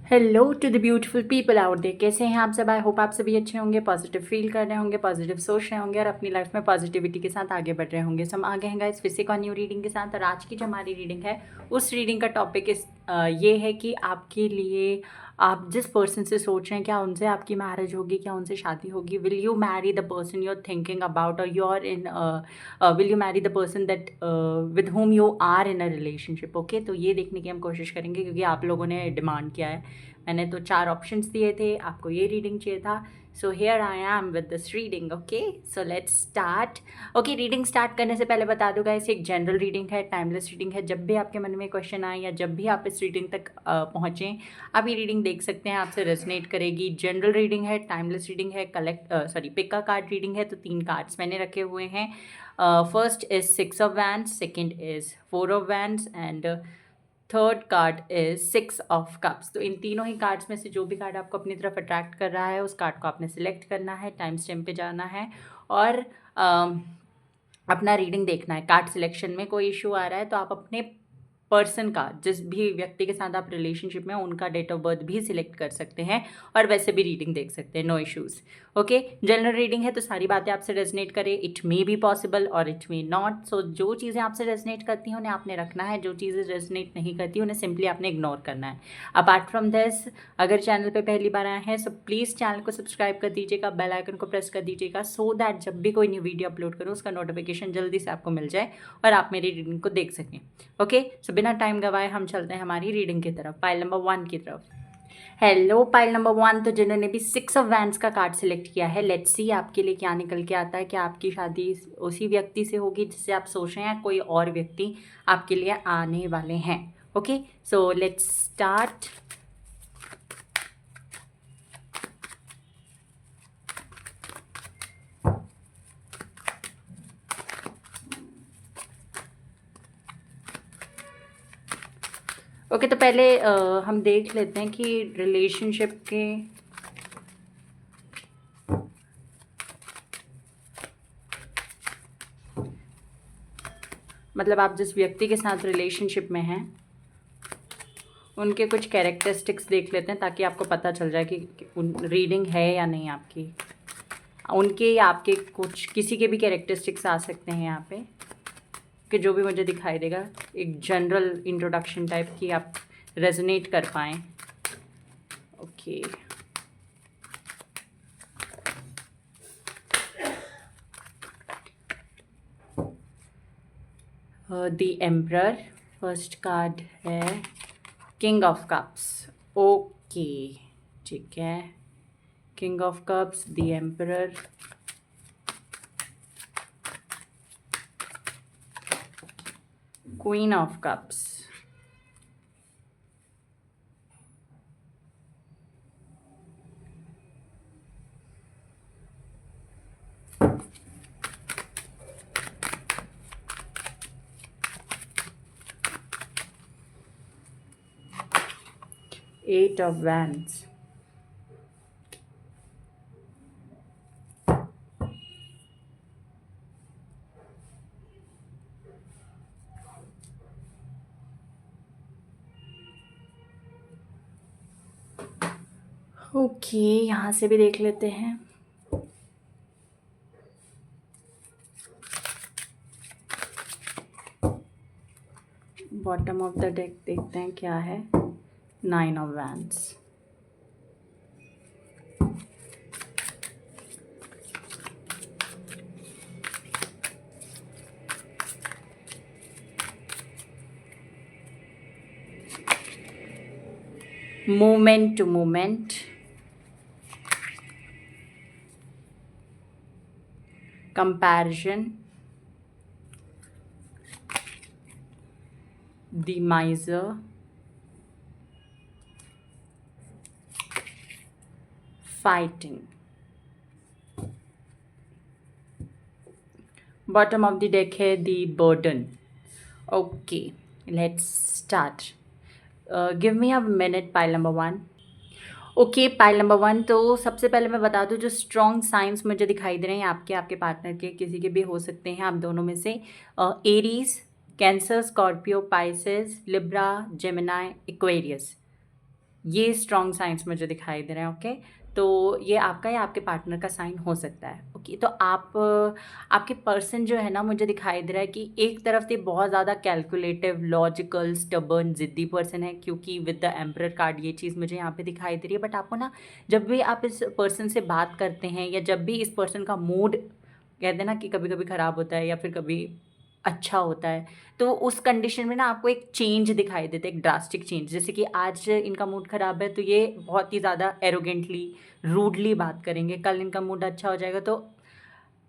Hello to the beautiful people out there. कैसे हैं आप सब? आई होप आप सभी अच्छे होंगे, पॉजिटिव फील कर रहे होंगे, पॉजिटिव सोच रहे होंगे और अपनी लाइफ में पॉजिटिविटी के साथ आगे बढ़ रहे होंगे। सो हम आगे हैं गाइस फिर से एक और न्यू रीडिंग के साथ। और आज की जो हमारी रीडिंग है उस रीडिंग का टॉपिक ये है कि आपके लिए आप जिस पर्सन से सोच रहे हैं, क्या उनसे आपकी मैरिज होगी, क्या उनसे शादी होगी? Will you marry the person you are thinking about, और you are in will you marry the person that with whom you are in a relationship? Okay, तो ये देखने की हम कोशिश करेंगे क्योंकि आप लोगों ने डिमांड किया है। मैंने तो 4 ऑप्शंस दिए थे, आपको ये रीडिंग चाहिए था। So here I am with this reading. Okay, so let's start. Okay, reading start करने से पहले बता दूंगा, इसे एक जनरल रीडिंग है, टाइमलेस रीडिंग है। जब भी आपके मन में क्वेश्चन आए या जब भी आप इस रीडिंग तक पहुँचें, आप ये रीडिंग देख सकते हैं, आपसे रेजोनेट करेगी। जनरल रीडिंग है, टाइमलेस रीडिंग है, पिक का कार्ड रीडिंग है। तो 3 कार्ड्स मैंने रखे हुए हैं। First is 6 of wands, second is 4 of wands and third card is 6 of cups. तो इन तीनों ही कार्ड्स में से जो भी कार्ड आपको अपनी तरफ अट्रैक्ट कर रहा है उस कार्ड को आपने सिलेक्ट करना है, टाइम स्टैम्प पे जाना है और अपना रीडिंग देखना है। कार्ड सिलेक्शन में कोई इशू आ रहा है तो आप अपने पर्सन का, जिस भी व्यक्ति के साथ आप रिलेशनशिप में, उनका डेट ऑफ बर्थ भी सिलेक्ट कर सकते हैं और वैसे भी रीडिंग देख सकते हैं, no issues. Okay, general reading है तो सारी बातें आपसे रेजनेट करें। इट मे बी पॉसिबल और इट मे नॉट। सो जो चीज़ें आपसे रेजनेट करती हैं उन्हें आपने रखना है, जो चीज़ें रेजनेट नहीं करती उन्हें सिंपली आपने इग्नोर करना है। अपार्ट फ्रॉम दिस, अगर चैनल पर पहली बार आए हैं सो प्लीज़ चैनल को सब्सक्राइब कर दीजिएगा, बेल आइकन को प्रेस कर दीजिएगा, सो दैट जब भी कोई न्यू वीडियो अपलोड करूँ उसका नोटिफिकेशन जल्दी से आपको मिल जाए और आप मेरी रीडिंग को देख सकें। ओके, सो बिना टाइम गवाए हम चलते हैं हमारी रीडिंग की तरफ, पाइल नंबर 1 की तरफ। हेलो पाइल नंबर 1, तो जिन्होंने भी 6 ऑफ वैंड्स का कार्ड सिलेक्ट किया है, लेट्स सी आपके लिए क्या निकल के आता है। क्या आपकी शादी उसी व्यक्ति से होगी जिससे आप सोच रहे हैं, कोई और व्यक्ति आपके लिए आने वाले हैं? Okay, so let's start. Okay, तो पहले हम देख लेते हैं कि रिलेशनशिप के मतलब आप जिस व्यक्ति के साथ रिलेशनशिप में हैं उनके कुछ कैरेक्टरिस्टिक्स देख लेते हैं ताकि आपको पता चल जाए कि रीडिंग है या नहीं आपकी। उनके या आपके कुछ किसी के भी कैरेक्टरिस्टिक्स आ सकते हैं यहाँ पे, कि जो भी मुझे दिखाई देगा एक जनरल इंट्रोडक्शन टाइप की आप रेजोनेट कर पाएँ। Okay, the emperor first card है, किंग ऑफ कप्स। ओके, ठीक है, king of cups, the emperor, queen of cups, eight of wands, okay, यहाँ से भी देख लेते हैं। बॉटम ऑफ द डेक देखते हैं क्या है, 9 of wands. Moment to moment, comparison, the miser, fighting. Bottom of the deck है the burden. Okay, let's start. Give me a minute, pile number 1। Okay, pile number 1, तो सबसे पहले मैं बता दूं जो स्ट्रॉन्ग साइंस मुझे दिखाई दे रहे हैं आपके पार्टनर के, किसी के भी हो सकते हैं, आप दोनों में से। Aries, cancer, Scorpio, Pisces, Libra, Gemini, Aquarius. ये स्ट्रॉन्ग साइंस मुझे दिखाई दे रहे हैं। ओके, तो ये आपका या आपके पार्टनर का साइन हो सकता है। ओके, तो आप आपके पर्सन जो है ना, मुझे दिखाई दे रहा है कि एक तरफ से बहुत ज़्यादा कैलकुलेटिव, लॉजिकल, स्टबर्न, जिद्दी पर्सन है, क्योंकि विद द एम्परर कार्ड ये चीज़ मुझे यहाँ पे दिखाई दे रही है। बट आपको ना, जब भी आप इस पर्सन से बात करते हैं या जब भी इस पर्सन का मूड, कहते हैं ना कि कभी कभी ख़राब होता है या फिर कभी अच्छा होता है, तो उस कंडीशन में ना आपको एक चेंज दिखाई देता है, एक ड्रास्टिक चेंज। जैसे कि आज इनका मूड ख़राब है तो ये बहुत ही ज़्यादा एरोगेंटली, रूडली बात करेंगे। कल इनका मूड अच्छा हो जाएगा तो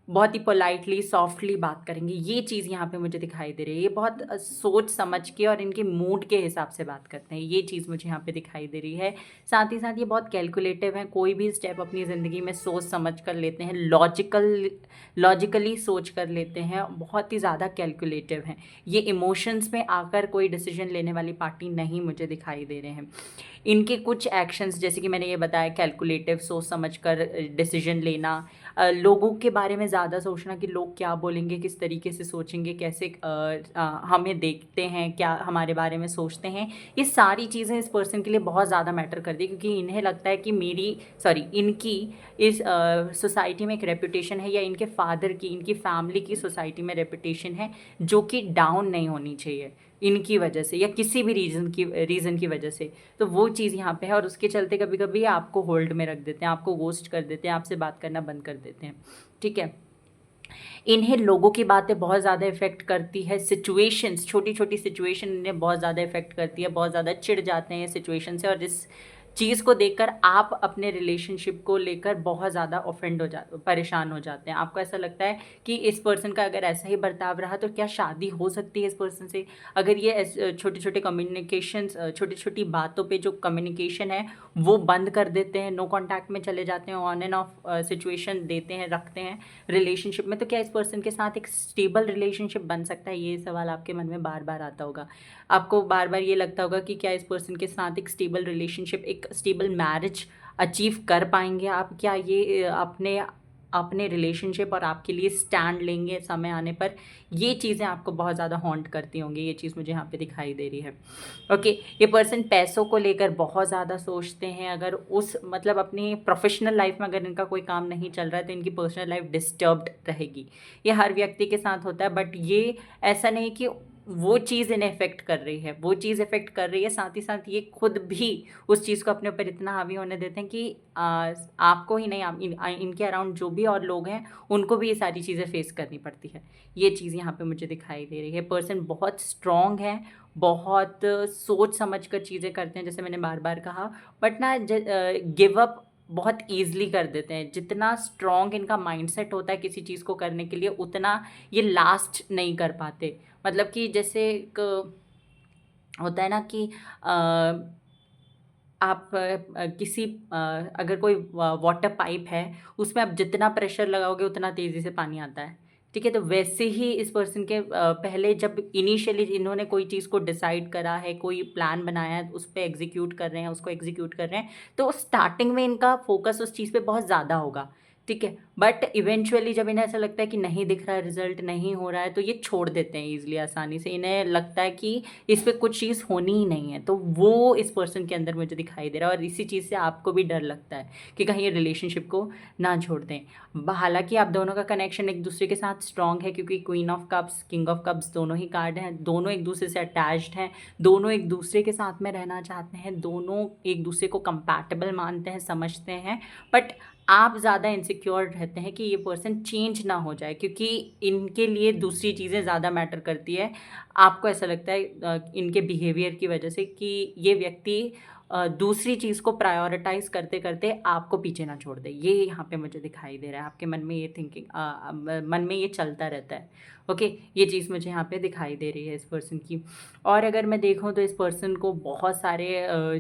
बहुत ही पोलाइटली, सॉफ्टली बात करेंगे। ये चीज़ यहाँ पे मुझे दिखाई दे रही है। ये बहुत सोच समझ के और इनके मूड के हिसाब से बात करते हैं। ये चीज़ मुझे यहाँ पे दिखाई दे रही है। साथ ही साथ ये बहुत कैलकुलेटिव हैं। कोई भी स्टेप अपनी ज़िंदगी में सोच समझ कर लेते हैं, लॉजिकली सोच कर लेते हैं, बहुत ही ज़्यादा कैलकुलेटिव हैं। ये इमोशंस में आकर कोई डिसीजन लेने वाली पार्टी नहीं मुझे दिखाई दे रहे हैं। इनके कुछ एक्शंस, जैसे कि मैंने ये बताया, कैलकुलेटिव, सोच समझ कर डिसीजन लेना, लोगों के बारे में ज़्यादा सोचना कि लोग क्या बोलेंगे, किस तरीके से सोचेंगे, कैसे हमें देखते हैं, क्या हमारे बारे में सोचते हैं। ये सारी चीज़ें इस पर्सन के लिए बहुत ज़्यादा मैटर करती है, क्योंकि इन्हें लगता है कि इनकी इस सोसाइटी में एक रेपुटेशन है, या इनके फादर की, इनकी फैमिली की सोसाइटी में रेपुटेशन है, जो कि डाउन नहीं होनी चाहिए इनकी वजह से या किसी भी रीज़न की वजह से। तो वो चीज़ यहाँ पे है, और उसके चलते कभी कभी आपको होल्ड में रख देते हैं, आपको गोस्ट कर देते हैं, आपसे बात करना बंद कर देते हैं। ठीक है, इन्हें लोगों की बातें बहुत ज़्यादा इफ़ेक्ट करती है। सिचुएशंस, छोटी छोटी सिचुएशन इन्हें बहुत ज़्यादा इफ़ेक्ट करती है, बहुत ज़्यादा चिढ़ जाते हैं सिचुएशन से, और इस चीज़ को देखकर आप अपने रिलेशनशिप को लेकर बहुत ज़्यादा ऑफेंड हो जा परेशान हो जाते हैं। आपको ऐसा लगता है कि इस पर्सन का अगर ऐसा ही बर्ताव रहा तो क्या शादी हो सकती है इस पर्सन से? अगर ये छोटे छोटे कम्युनिकेशंस, छोटी छोटी बातों पे जो कम्युनिकेशन है वो बंद कर देते हैं, नो कांटेक्ट में चले जाते हैं, ऑन एंड ऑफ सिचुएशन देते हैं, रखते हैं रिलेशनशिप में, तो क्या इस पर्सन के साथ एक स्टेबल रिलेशनशिप बन सकता है? ये सवाल आपके मन में बार बार आता होगा। आपको बार बार ये लगता होगा कि क्या इस पर्सन के साथ एक स्टेबल रिलेशनशिप, एक स्टेबल मैरिज अचीव कर पाएंगे आप? क्या ये अपने अपने रिलेशनशिप और आपके लिए स्टैंड लेंगे समय आने पर? ये चीज़ें आपको बहुत ज़्यादा हॉन्ट करती होंगी। ये चीज़ मुझे यहाँ पे दिखाई दे रही है। ओके, ये पर्सन पैसों को लेकर बहुत ज़्यादा सोचते हैं। अगर उस मतलब अपनी प्रोफेशनल लाइफ में अगर इनका कोई काम नहीं चल रहा है तो इनकी पर्सनल लाइफ डिस्टर्ब्ड रहेगी। ये हर व्यक्ति के साथ होता है, बट ये ऐसा नहीं कि वो चीज़ इन्हें इफ़ेक्ट कर रही है, वो चीज़ इफ़ेक्ट कर रही है, साथ ही साथ ये खुद भी उस चीज़ को अपने ऊपर इतना हावी होने देते हैं कि आपको ही नहीं, इनके अराउंड जो भी और लोग हैं उनको भी ये सारी चीज़ें फेस करनी पड़ती है। ये चीज़ यहाँ पे मुझे दिखाई दे रही है। पर्सन बहुत स्ट्रॉन्ग है, बहुत सोच समझ कर चीज़ें करते हैं, जैसे मैंने बार बार कहा, बट ना गिव अप बहुत ईज़िली कर देते हैं। जितना स्ट्रॉन्ग इनका माइंडसेट होता है किसी चीज़ को करने के लिए, उतना ये लास्ट नहीं कर पाते। मतलब कि जैसे एक होता है ना कि आप किसी अगर कोई वाटर पाइप है, उसमें आप जितना प्रेशर लगाओगे उतना तेज़ी से पानी आता है। ठीक है, तो वैसे ही इस पर्सन के पहले जब इनिशियली इन्होंने कोई चीज़ को डिसाइड करा है, कोई प्लान बनाया है, उस पे एग्जीक्यूट कर रहे हैं, उसको एग्जीक्यूट कर रहे हैं, तो स्टार्टिंग में इनका फोकस उस चीज़ पे बहुत ज़्यादा होगा। ठीक है, बट इवेंचुअली जब इन्हें ऐसा लगता है कि नहीं दिख रहा है, रिजल्ट नहीं हो रहा है, तो ये छोड़ देते हैं ईजिली, आसानी से। इन्हें लगता है कि इस पे कुछ चीज़ होनी ही नहीं है, तो वो इस पर्सन के अंदर मुझे दिखाई दे रहा है, और इसी चीज़ से आपको भी डर लगता है कि कहीं ये रिलेशनशिप को ना छोड़ दें। हालांकि आप दोनों का कनेक्शन एक दूसरे के साथ स्ट्रॉन्ग है, क्योंकि queen of cups, king of cups दोनों ही कार्ड हैं, दोनों एक दूसरे से अटैच्ड हैं, दोनों एक दूसरे के साथ में रहना चाहते हैं, दोनों एक दूसरे को कंपैटिबल मानते हैं, समझते हैं। बट आप ज़्यादा इनसिक्योर रहते हैं कि ये पर्सन चेंज ना हो जाए, क्योंकि इनके लिए दूसरी चीज़ें ज़्यादा मैटर करती है। आपको ऐसा लगता है इनके बिहेवियर की वजह से कि ये व्यक्ति दूसरी चीज़ को प्रायोरिटाइज करते करते आपको पीछे ना छोड़ दे। ये यहाँ पे मुझे दिखाई दे रहा है, आपके मन में ये थिंकिंग, मन में ये चलता रहता है। ओके, ये चीज़ मुझे यहाँ पे दिखाई दे रही है इस पर्सन की। और अगर मैं देखूँ तो इस पर्सन को बहुत सारे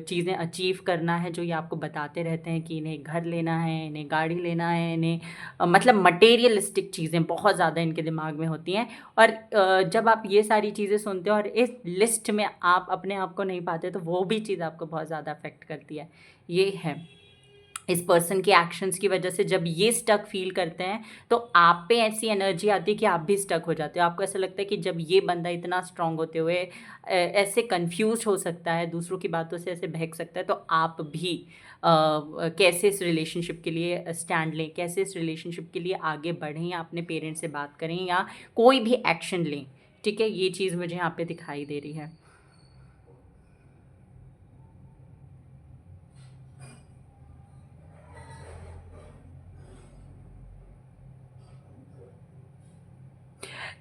चीज़ें अचीव करना है, जो ये आपको बताते रहते हैं कि इन्हें घर लेना है, इन्हें गाड़ी लेना है, इन्हें मतलब मटेरियलिस्टिक चीज़ें बहुत ज़्यादा इनके दिमाग में होती हैं। और जब आप ये सारी चीज़ें सुनते हो और इस लिस्ट में आप अपने आप को नहीं पाते, तो वो भी चीज़ आपको बहुत ज़्यादा अफेक्ट करती है। ये है। इस पर्सन के एक्शंस की वजह से जब ये स्टक फील करते हैं तो आप पे ऐसी एनर्जी आती है कि आप भी स्टक हो जाते हो। आपको ऐसा लगता है कि जब ये बंदा इतना स्ट्रांग होते हुए ऐसे कंफ्यूज हो सकता है, दूसरों की बातों से ऐसे बहक सकता है, तो आप भी कैसे इस रिलेशनशिप के लिए स्टैंड लें, कैसे इस रिलेशनशिप के लिए आगे बढ़ें, या अपने पेरेंट्स से बात करें, या कोई भी एक्शन लें। ठीक है, ये चीज़ मुझे यहाँ पे दिखाई दे रही है।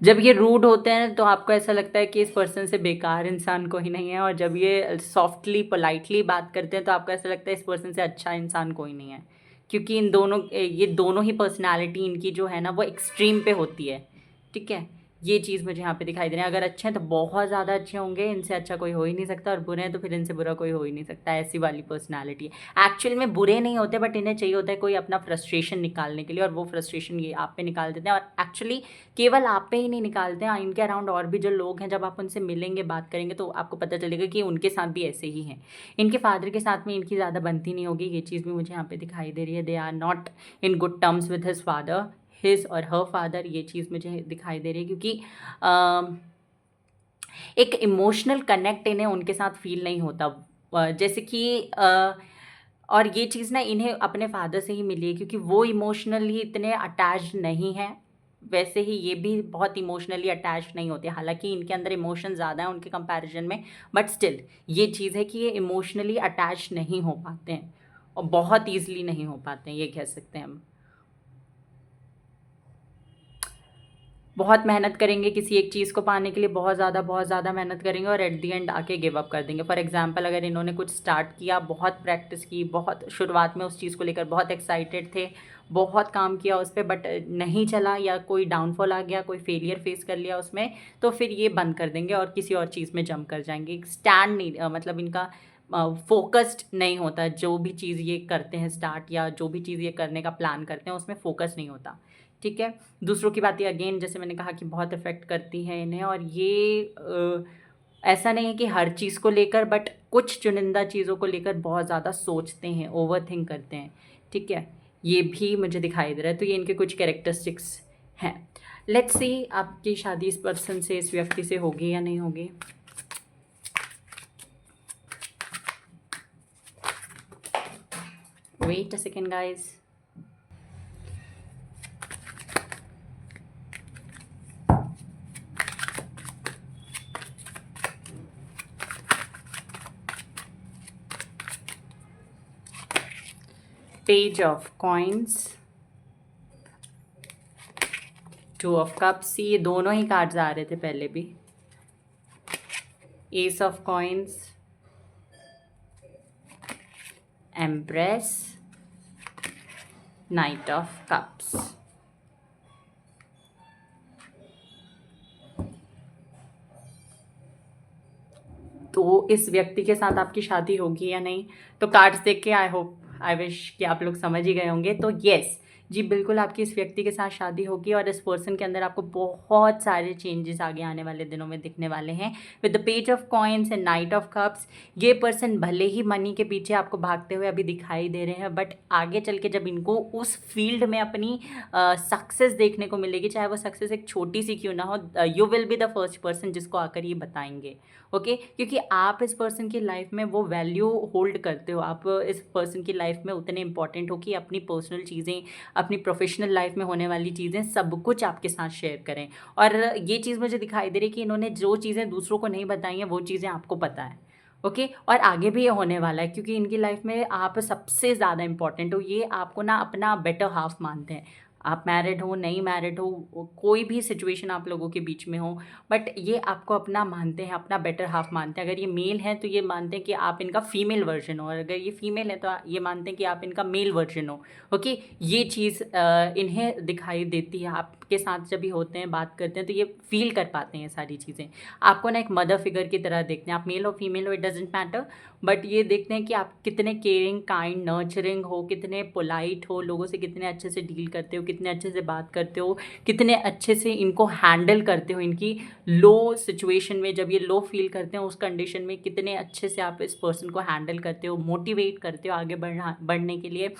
जब ये रूड होते हैं तो आपको ऐसा लगता है कि इस पर्सन से बेकार इंसान कोई नहीं है, और जब ये सॉफ्टली पोलाइटली बात करते हैं तो आपको ऐसा लगता है इस पर्सन से अच्छा इंसान कोई नहीं है। क्योंकि इन दोनों ये दोनों ही पर्सनालिटी इनकी जो है ना वो एक्सट्रीम पे होती है। ठीक है, ये चीज़ मुझे यहाँ पे दिखाई दे रही है। अगर अच्छे हैं तो बहुत ज़्यादा अच्छे होंगे, इनसे अच्छा कोई हो ही नहीं सकता, और बुरे हैं तो फिर इनसे बुरा कोई हो ही नहीं सकता। ऐसी वाली पर्सनालिटी है। एक्चुअल में बुरे नहीं होते, बट इन्हें चाहिए होता है कोई अपना फ्रस्ट्रेशन निकालने के लिए, और वो फ्रस्ट्रेशन ये आप पे निकाल देते हैं। और एक्चुअली केवल आप पे ही नहीं निकालते हैं, इनके अराउंड और भी जो लोग हैं, जब आप उनसे मिलेंगे, बात करेंगे, तो आपको पता चलेगा कि उनके साथ भी ऐसे ही हैं। इनके फादर के साथ में इनकी ज़्यादा बनती नहीं होगी, ये चीज़ भी मुझे यहाँ पे दिखाई दे रही है। They are not in good terms with his father, his और हर फादर, ये चीज़ मुझे दिखाई दे रही है। क्योंकि एक इमोशनल कनेक्ट इन्हें उनके साथ फील नहीं होता। जैसे कि और ये चीज़ ना इन्हें अपने फादर से ही मिली है, क्योंकि वो इमोशनली इतने अटैच्ड नहीं हैं। वैसे ही ये भी बहुत इमोशनली अटैच्ड नहीं होते, हालांकि इनके अंदर इमोशन ज़्यादा है उनके कंपैरिजन में, बट स्टिल ये चीज़ है कि ये इमोशनली अटैच नहीं हो पाते हैं, और बहुत ईजिली नहीं हो पाते हैं, ये कह सकते हैं हम। बहुत मेहनत करेंगे किसी एक चीज़ को पाने के लिए, बहुत ज़्यादा मेहनत करेंगे, और एट दी एंड आके गिव अप कर देंगे। फॉर एग्जांपल, अगर इन्होंने कुछ स्टार्ट किया, बहुत प्रैक्टिस की, बहुत शुरुआत में उस चीज़ को लेकर बहुत एक्साइटेड थे, बहुत काम किया उस पर, बट नहीं चला, या कोई डाउनफॉल आ गया, कोई फेलियर फेस कर लिया उसमें, तो फिर ये बंद कर देंगे और किसी और चीज़ में जंप कर जाएंगे। स्टैंड नहीं, मतलब इनका फोकस्ड नहीं होता। जो भी चीज़ ये करते हैं स्टार्ट, या जो भी चीज़ ये करने का प्लान करते हैं, उसमें फोकस नहीं होता। ठीक है, दूसरों की बातें अगेन जैसे मैंने कहा कि बहुत इफ़ेक्ट करती हैं इन्हें, और ये ऐसा नहीं है कि हर चीज़ को लेकर, बट कुछ चुनिंदा चीज़ों को लेकर बहुत ज़्यादा सोचते हैं, ओवर थिंक करते हैं। ठीक है, ये भी मुझे दिखाई दे रहा है। तो ये इनके कुछ कैरेक्टरिस्टिक्स हैं। लेट्स सी आपकी शादी इस पर्सन से, इस व्यक्ति से होगी या नहीं होगी। Wait a second guys. Page of coins, two of cups, ये दोनों ही कार्ड्स आ रहे थे पहले भी। Ace of coins, empress, knight of cups. तो इस व्यक्ति के साथ आपकी शादी होगी या नहीं, तो कार्ड्स देख के आई होप, आई विश कि आप लोग समझ ही गए होंगे। तो येस जी, बिल्कुल आपकी इस व्यक्ति के साथ शादी होगी, और इस पर्सन के अंदर आपको बहुत सारे चेंजेस आगे आने वाले दिनों में दिखने वाले हैं। With the page of coins and night of cups, ये पर्सन भले ही मनी के पीछे आपको भागते हुए अभी दिखाई दे रहे हैं, बट आगे चल के जब इनको उस फील्ड में अपनी सक्सेस देखने को मिलेगी, चाहे वो सक्सेस एक छोटी सी क्यों ना हो, you will be the first person जिसको आकर ये बताएंगे। ओके, क्योंकि आप इस पर्सन की लाइफ में वो वैल्यू होल्ड करते हो, आप इस पर्सन की लाइफ में उतने इंपॉर्टेंट हो कि अपनी पर्सनल चीज़ें, अपनी प्रोफेशनल लाइफ में होने वाली चीज़ें, सब कुछ आपके साथ शेयर करें। और ये चीज़ मुझे दिखाई दे रही है कि इन्होंने जो चीज़ें दूसरों को नहीं बताई हैं, वो चीज़ें आपको पता है। ओके, और आगे भी ये होने वाला है, क्योंकि इनकी लाइफ में आप सबसे ज़्यादा इंपॉर्टेंट हो। ये आपको ना अपना बेटर हाफ मानते हैं। आप मैरिड हो, नहीं मैरिड हो, कोई भी सिचुएशन आप लोगों के बीच में हो, बट ये आपको अपना मानते हैं, अपना बेटर हाफ मानते हैं। अगर ये मेल है तो ये मानते हैं कि आप इनका फीमेल वर्जन हो, और अगर ये फीमेल है तो ये मानते हैं कि आप इनका मेल वर्जन हो। ओके, ये चीज़ इन्हें दिखाई देती है। आपके साथ जब भी होते हैं, बात करते हैं, तो ये फील कर पाते हैं सारी चीज़ें। आपको ना एक मदर फिगर की तरह देखते हैं, आप मेल हो फीमेल हो, इट डजेंट मैटर। बट ये देखते हैं कि आप कितने केयरिंग, काइंड, नर्चरिंग हो, कितने पोलाइट हो, लोगों से कितने अच्छे से डील करते हो, कितने अच्छे से बात करते हो, कितने अच्छे से इनको हैंडल करते हो, इनकी लो सिचुएशन में जब ये लो फील करते हैं उस कंडीशन में कितने अच्छे से आप इस पर्सन को हैंडल करते हो, मोटिवेट करते हो आगे बढ़ने के लिए।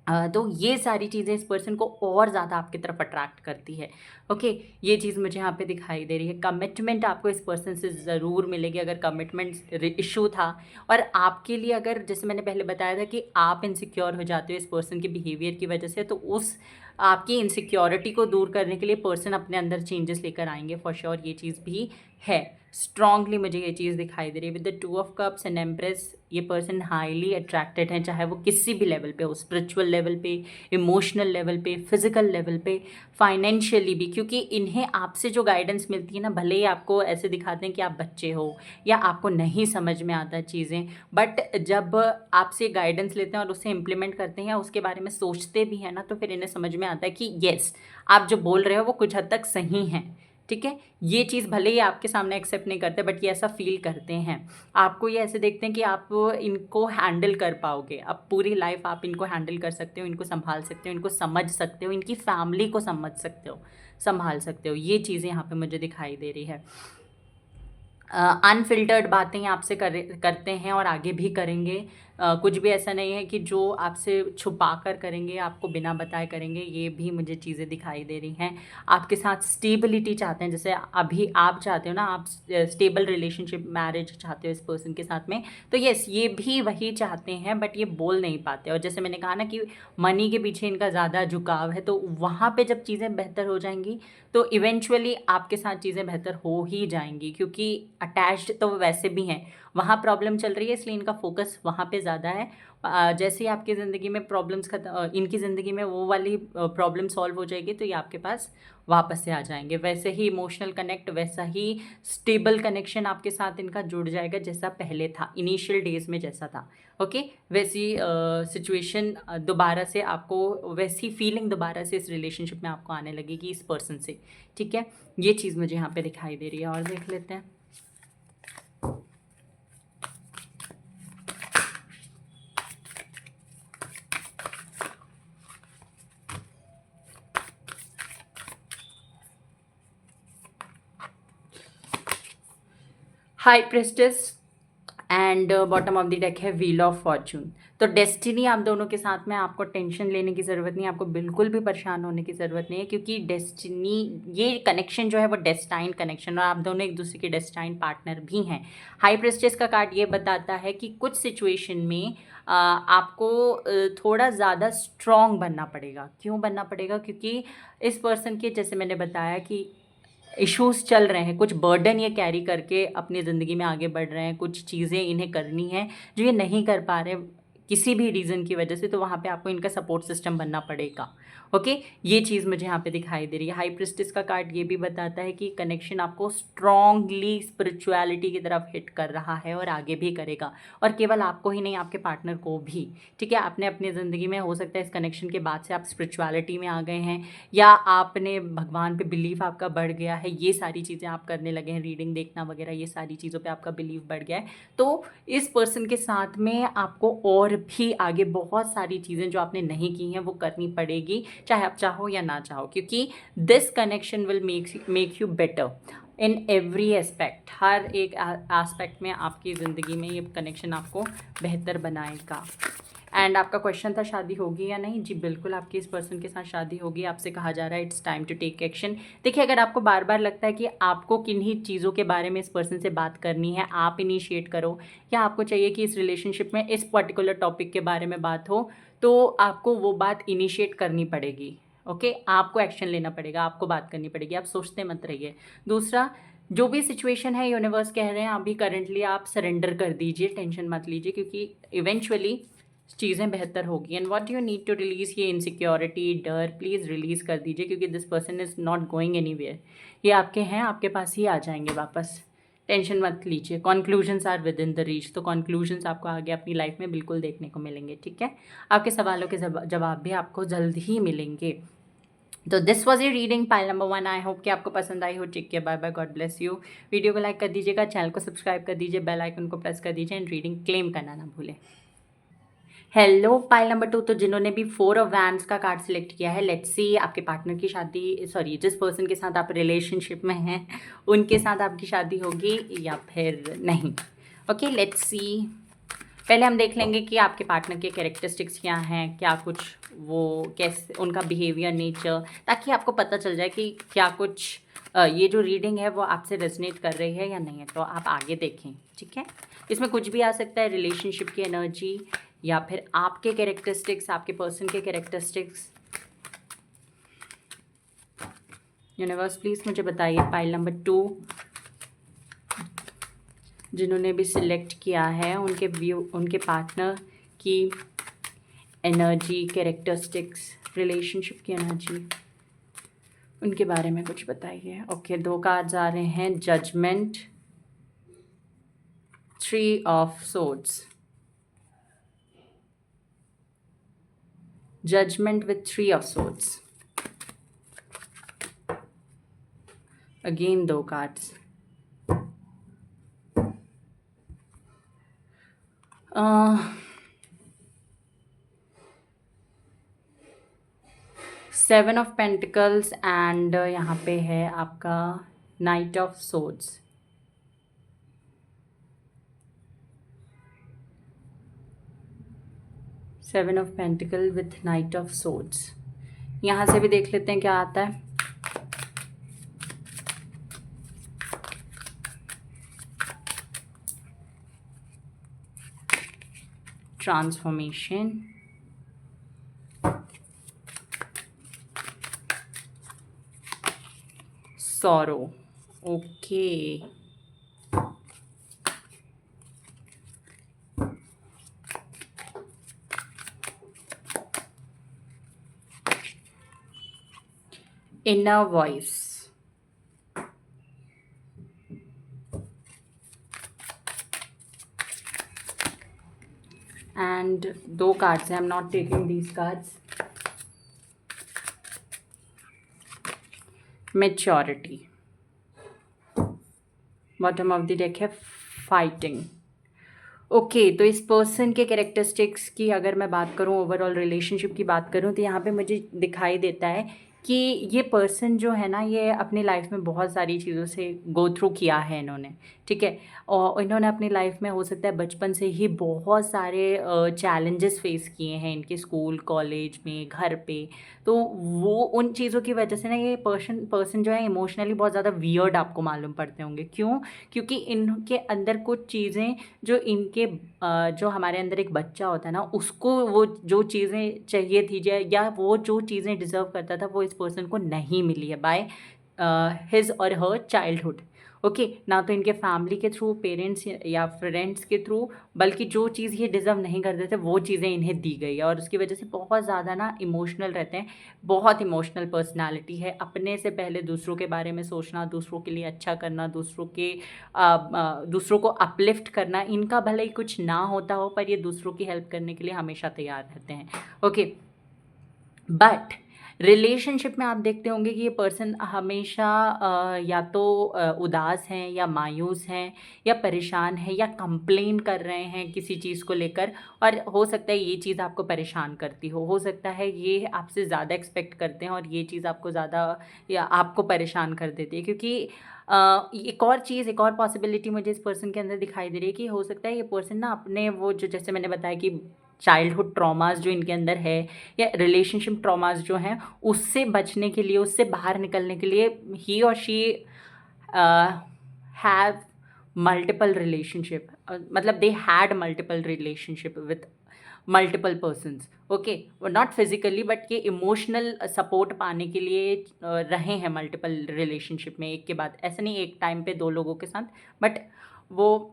तो ये सारी चीज़ें इस पर्सन को और ज़्यादा आपकी तरफ अट्रैक्ट करती है। ओके, ये चीज़ मुझे यहाँ पे दिखाई दे रही है। कमिटमेंट आपको इस पर्सन से ज़रूर मिलेगी अगर कमिटमेंट इशू था। और आपके लिए अगर, जैसे मैंने पहले बताया था कि आप इनसिक्योर हो जाते हो इस पर्सन के बिहेवियर की वजह से, तो उस आपकी इनसिक्योरिटी को दूर करने के लिए पर्सन अपने अंदर चेंजेस लेकर आएंगे फॉर श्योर। ये चीज़ भी है, स्ट्रांगली मुझे ये चीज़ दिखाई दे रही है। With the 2 of cups and empress, ये पर्सन हाईली अट्रैक्टेड है, चाहे वो किसी भी लेवल पे हो, स्पिरिचुअल लेवल पे, इमोशनल लेवल पे, फिजिकल लेवल पे, फाइनेंशियली भी, क्योंकि इन्हें आपसे जो गाइडेंस मिलती है ना, भले ही आपको ऐसे दिखाते हैं कि आप बच्चे हो या आपको नहीं समझ में आता चीज़ें, बट जब आपसे गाइडेंस लेते हैं और उसे इम्प्लीमेंट करते हैं या उसके बारे में सोचते भी हैं ना, तो फिर इन्हें समझ में आता है कि येस, आप जो बोल रहे हो वो कुछ हद तक सही हैं। ठीक है, ये चीज़ भले ही आपके सामने एक्सेप्ट नहीं करते, बट ये ऐसा फील करते हैं। आपको ये ऐसे देखते हैं कि आप इनको हैंडल कर पाओगे, अब पूरी लाइफ आप इनको हैंडल कर सकते हो, इनको संभाल सकते हो, इनको समझ सकते हो, इनकी फैमिली को समझ सकते हो, संभाल सकते हो। ये चीज़ें यहाँ पे मुझे दिखाई दे रही है। अनफिल्टर्ड बातें आपसे करते हैं और आगे भी करेंगे। कुछ भी ऐसा नहीं है कि जो आपसे छुपा कर करेंगे, आपको बिना बताए करेंगे। ये भी मुझे चीज़ें दिखाई दे रही हैं। आपके साथ स्टेबिलिटी चाहते हैं, जैसे अभी आप चाहते हो ना, आप स्टेबल रिलेशनशिप, मैरिज चाहते हो इस पर्सन के साथ में, तो यस, ये भी वही चाहते हैं, बट ये बोल नहीं पाते। और जैसे मैंने कहा ना कि मनी के पीछे इनका ज़्यादा झुकाव है, तो वहाँ पे जब चीज़ें बेहतर हो जाएंगी तो इवेंचुअली आपके साथ चीज़ें बेहतर हो ही जाएंगी, क्योंकि अटैच्ड तो वैसे भी हैं। वहाँ प्रॉब्लम चल रही है इसलिए इनका फोकस वहाँ पे ज़्यादा है। जैसे ही आपकी ज़िंदगी में प्रॉब्लम्स इनकी ज़िंदगी में वो वाली प्रॉब्लम सॉल्व हो जाएगी तो ये आपके पास वापस से आ जाएंगे। वैसे ही इमोशनल कनेक्ट, वैसा ही स्टेबल कनेक्शन आपके साथ इनका जुड़ जाएगा जैसा पहले था, इनिशियल डेज में जैसा था। ओके, वैसी सिचुएशन दोबारा से आपको, वैसी फीलिंग दोबारा से इस रिलेशनशिप में आपको आने लगेगी इस पर्सन से। ठीक है, ये चीज़ मुझे यहाँ पे दिखाई दे रही है। और देख लेते हैं। High प्रेस्टेस and bottom of the deck है व्हील ऑफ फॉर्चून। तो डेस्टिनी आप दोनों के साथ में, आपको टेंशन लेने की ज़रूरत नहीं है, आपको बिल्कुल भी परेशान होने की ज़रूरत नहीं है, क्योंकि डेस्टिनी, ये कनेक्शन जो है वो डेस्टाइन कनेक्शन, और आप दोनों एक दूसरे के डेस्टाइन पार्टनर भी हैं। हाई प्रेस्टेस का कार्ड ये बताता है कि कुछ सिचुएशन में आपको थोड़ा ज़्यादा स्ट्रॉन्ग बनना पड़ेगा। क्यों बनना पड़ेगा? क्योंकि इस पर्सन के, जैसे मैंने बताया कि इश्यूज चल रहे हैं, कुछ बर्डन ये कैरी करके अपनी ज़िंदगी में आगे बढ़ रहे हैं, कुछ चीज़ें इन्हें करनी है जो ये नहीं कर पा रहे किसी भी रीज़न की वजह से, तो वहाँ पे आपको इनका सपोर्ट सिस्टम बनना पड़ेगा। ओके, ये चीज़ मुझे यहाँ पे दिखाई दे रही है। हाई प्रिस्टिस का कार्ड ये भी बताता है कि कनेक्शन आपको स्ट्रॉन्गली स्पिरिचुअलिटी की तरफ हिट कर रहा है और आगे भी करेगा, और केवल आपको ही नहीं, आपके पार्टनर को भी। ठीक है, आपने अपनी ज़िंदगी में, हो सकता है इस कनेक्शन के बाद से आप स्पिरिचुअलिटी में आ गए हैं, या आपने भगवान पे बिलीव आपका बढ़ गया है, ये सारी चीज़ें आप करने लगे हैं, रीडिंग देखना वगैरह, ये सारी चीज़ों पे आपका बिलीव बढ़ गया है। तो इस पर्सन के साथ में आपको और भी आगे बहुत सारी चीज़ें जो आपने नहीं की हैं वो करनी पड़ेगी, चाहे आप चाहो या ना चाहो, क्योंकि this connection will make you better in every aspect. हर एक एस्पेक्ट में आपकी ज़िंदगी में ये कनेक्शन आपको बेहतर बनाएगा। एंड आपका क्वेश्चन था शादी होगी या नहीं? जी बिल्कुल, आपकी इस पर्सन के साथ शादी होगी। आपसे कहा जा रहा है it's time to take action. देखिए, अगर आपको बार बार लगता है कि आपको किन्हीं चीज़ों के बारे में इस पर्सन से बात करनी है, आप इनिशिएट करो, या आपको चाहिए कि इस रिलेशनशिप में इस पर्टिकुलर टॉपिक के बारे में बात हो, तो आपको वो बात इनिशिएट करनी पड़ेगी। ओके, आपको एक्शन लेना पड़ेगा, आपको बात करनी पड़ेगी, आप सोचते मत रहिए। दूसरा, जो भी सिचुएशन है यूनिवर्स कह रहे हैं अभी करंटली आप सरेंडर कर दीजिए, टेंशन मत लीजिए, क्योंकि इवेंचुअली चीज़ें बेहतर होगी। And what you need to release, ये इनसिक्योरिटी, डर, प्लीज़ रिलीज़ कर दीजिए, क्योंकि this person is not going anywhere. ये आपके हैं, आपके पास ही आ जाएंगे वापस, टेंशन मत लीजिए। Conclusions are within the reach, तो कॉन्क्लूजन्स आपको आगे अपनी लाइफ में बिल्कुल देखने को मिलेंगे। ठीक है, आपके सवालों के जवाब भी आपको जल्द ही मिलेंगे। तो this was a reading pile number 1। I hope कि आपको पसंद आई हो। Take care, bye bye, God bless you. Video को लाइक कर दीजिएगा, चैनल को सब्सक्राइब कर दीजिए, बेल आइकन को प्रेस कर दीजिए एंड रीडिंग क्लेम करना ना भूलें। Hello pile number 2। तो जिन्होंने भी 4 ऑफ वैंड्स का कार्ड सिलेक्ट किया है, लेट्स सी आपके पार्टनर की शादी, सॉरी जिस पर्सन के साथ आप रिलेशनशिप में हैं उनके साथ आपकी शादी होगी या फिर नहीं। Okay, let's see. पहले हम देख लेंगे कि आपके पार्टनर के कैरेक्टरिस्टिक्स क्या हैं, क्या कुछ वो कैसे उनका बिहेवियर, नेचर, ताकि आपको पता चल जाए कि क्या कुछ ये जो रीडिंग है वो आपसे रेजोनेट कर रही है या नहीं है। तो आप आगे देखें, ठीक है। इसमें कुछ भी आ सकता है, रिलेशनशिप की एनर्जी या फिर आपके कैरेक्टरिस्टिक्स, आपके पर्सन के कैरेक्टरिस्टिक्स। यूनिवर्स प्लीज़ मुझे बताइए पाइल नंबर 2 जिन्होंने भी सिलेक्ट किया है उनके व्यू, उनके पार्टनर की एनर्जी, कैरेक्टरिस्टिक्स, रिलेशनशिप की एनर्जी, उनके बारे में कुछ बताइए। ओके, 2 कार्ड्स आ रहे हैं, judgment, 3 of swords, judgment with 3 of swords. Again 2 cards, seven of pentacles and यहाँ पे है आपका knight of swords. Seven of pentacle with knight of swords. यहाँ से भी देख लेते हैं क्या आता है। Transformation, sorrow. Okay, inner voice, and 2 cards हैं, I am not taking these cards. Maturity, bottom of the deck है फाइटिंग। ओके, तो इस पर्सन के कैरेक्टरिस्टिक्स की अगर मैं बात करूं, ओवरऑल रिलेशनशिप की बात करूं, तो यहाँ पे मुझे दिखाई देता है कि ये पर्सन जो है ना, ये अपनी लाइफ में बहुत सारी चीज़ों से गो थ्रू किया है इन्होंने, ठीक है। और इन्होंने अपनी लाइफ में हो सकता है बचपन से ही बहुत सारे चैलेंजेस फेस किए हैं, इनके स्कूल, कॉलेज में, घर पे। तो वो उन चीज़ों की वजह से ना ये पर्सन जो है इमोशनली बहुत ज़्यादा वियर्ड आपको मालूम पड़ते होंगे। क्यों? क्योंकि इनके अंदर कुछ चीज़ें जो इनके जो हमारे अंदर एक बच्चा होता है ना, उसको वो जो चीज़ें चाहिए थी या वो जो चीज़ें डिज़र्व करता था वो इस पर्सन को नहीं मिली है बाय हिज और हर चाइल्डहुड। ओके, ना तो इनके फैमिली के थ्रू, पेरेंट्स या फ्रेंड्स के थ्रू, बल्कि जो चीज़ ये डिज़र्व नहीं करते थे वो चीज़ें इन्हें दी गई है। और उसकी वजह से बहुत ज़्यादा ना इमोशनल रहते हैं, बहुत इमोशनल पर्सनालिटी है। अपने से पहले दूसरों के बारे में सोचना, दूसरों के लिए अच्छा करना, दूसरों को अपलिफ्ट करना, इनका भले ही कुछ ना होता हो पर ये दूसरों की हेल्प करने के लिए हमेशा तैयार रहते हैं। ओके, बट रिलेशनशिप में आप देखते होंगे कि ये पर्सन हमेशा या तो उदास हैं या मायूस हैं या परेशान हैं या कंप्लेन कर रहे हैं किसी चीज़ को लेकर। और हो सकता है ये चीज़ आपको परेशान करती हो सकता है ये आपसे ज़्यादा एक्सपेक्ट करते हैं और ये चीज़ आपको ज़्यादा या आपको परेशान कर देती है। क्योंकि एक और चीज़, एक और पॉसिबिलिटी मुझे इस पर्सन के अंदर दिखाई दे रही है कि हो सकता है ये पर्सन ना अपने वो जो, जैसे मैंने बताया कि चाइल्डहुड ट्रॉमास जो इनके अंदर है या रिलेशनशिप ट्रॉमास जो हैं, उससे बचने के लिए, उससे बाहर निकलने के लिए ही और शी हैव मल्टीपल रिलेशनशिप, मतलब they had multiple relationship with multiple persons. Okay, not physically but ये इमोशनल सपोर्ट पाने के लिए रहे हैं मल्टीपल रिलेशनशिप में एक के बाद, ऐसा नहीं एक टाइम पे 2 लोगों के साथ, बट वो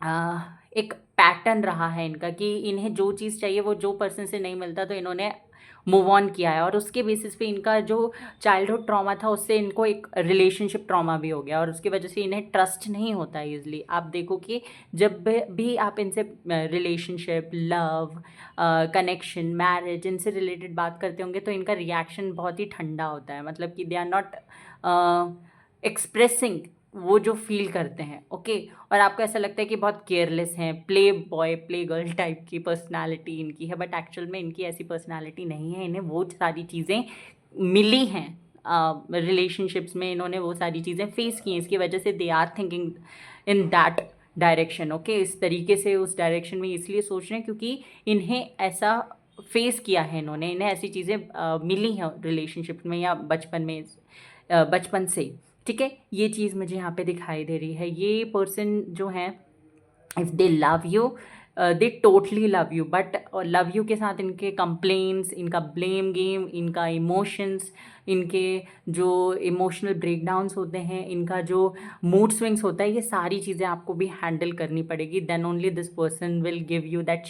एक पैटर्न रहा है इनका कि इन्हें जो चीज़ चाहिए वो जो पर्सन से नहीं मिलता तो इन्होंने मूव ऑन किया है, और उसके बेसिस पे इनका जो चाइल्डहुड ट्रॉमा था उससे इनको एक रिलेशनशिप ट्रॉमा भी हो गया, और उसकी वजह से इन्हें ट्रस्ट नहीं होता है ईजिली। आप देखो कि जब भी आप इनसे रिलेशनशिप, लव, कनेक्शन, मैरिज, इनसे रिलेटेड बात करते होंगे तो इनका रिएक्शन बहुत ही ठंडा होता है, मतलब कि दे आर नॉट एक्सप्रेसिंग वो जो फील करते हैं। ओके, और आपको ऐसा लगता है कि बहुत केयरलेस हैं, play boy play girl type की पर्सनालिटी इनकी है, बट एक्चुअल में इनकी ऐसी पर्सनालिटी नहीं है। इन्हें वो सारी चीज़ें मिली हैं रिलेशनशिप्स में, इन्होंने वो सारी चीज़ें फेस की हैं, इसकी वजह से they are thinking in that direction. Okay, इस तरीके से उस डायरेक्शन में इसलिए सोच रहे हैं क्योंकि इन्हें ऐसा फेस किया है, इन्होंने, इन्हें ऐसी चीज़ें मिली हैं रिलेशनशिप में या बचपन में, बचपन से। ठीक है, ये चीज़ मुझे यहाँ पे दिखाई दे रही है। ये पर्सन जो है, if they love you, they totally love you, but love you के साथ इनके कंप्लेंट्स, इनका ब्लेम गेम, इनका इमोशंस, इनके जो इमोशनल ब्रेकडाउन्स होते हैं, इनका जो मूड स्विंग्स होता है, ये सारी चीज़ें आपको भी हैंडल करनी पड़ेगी। Then only this person will give you that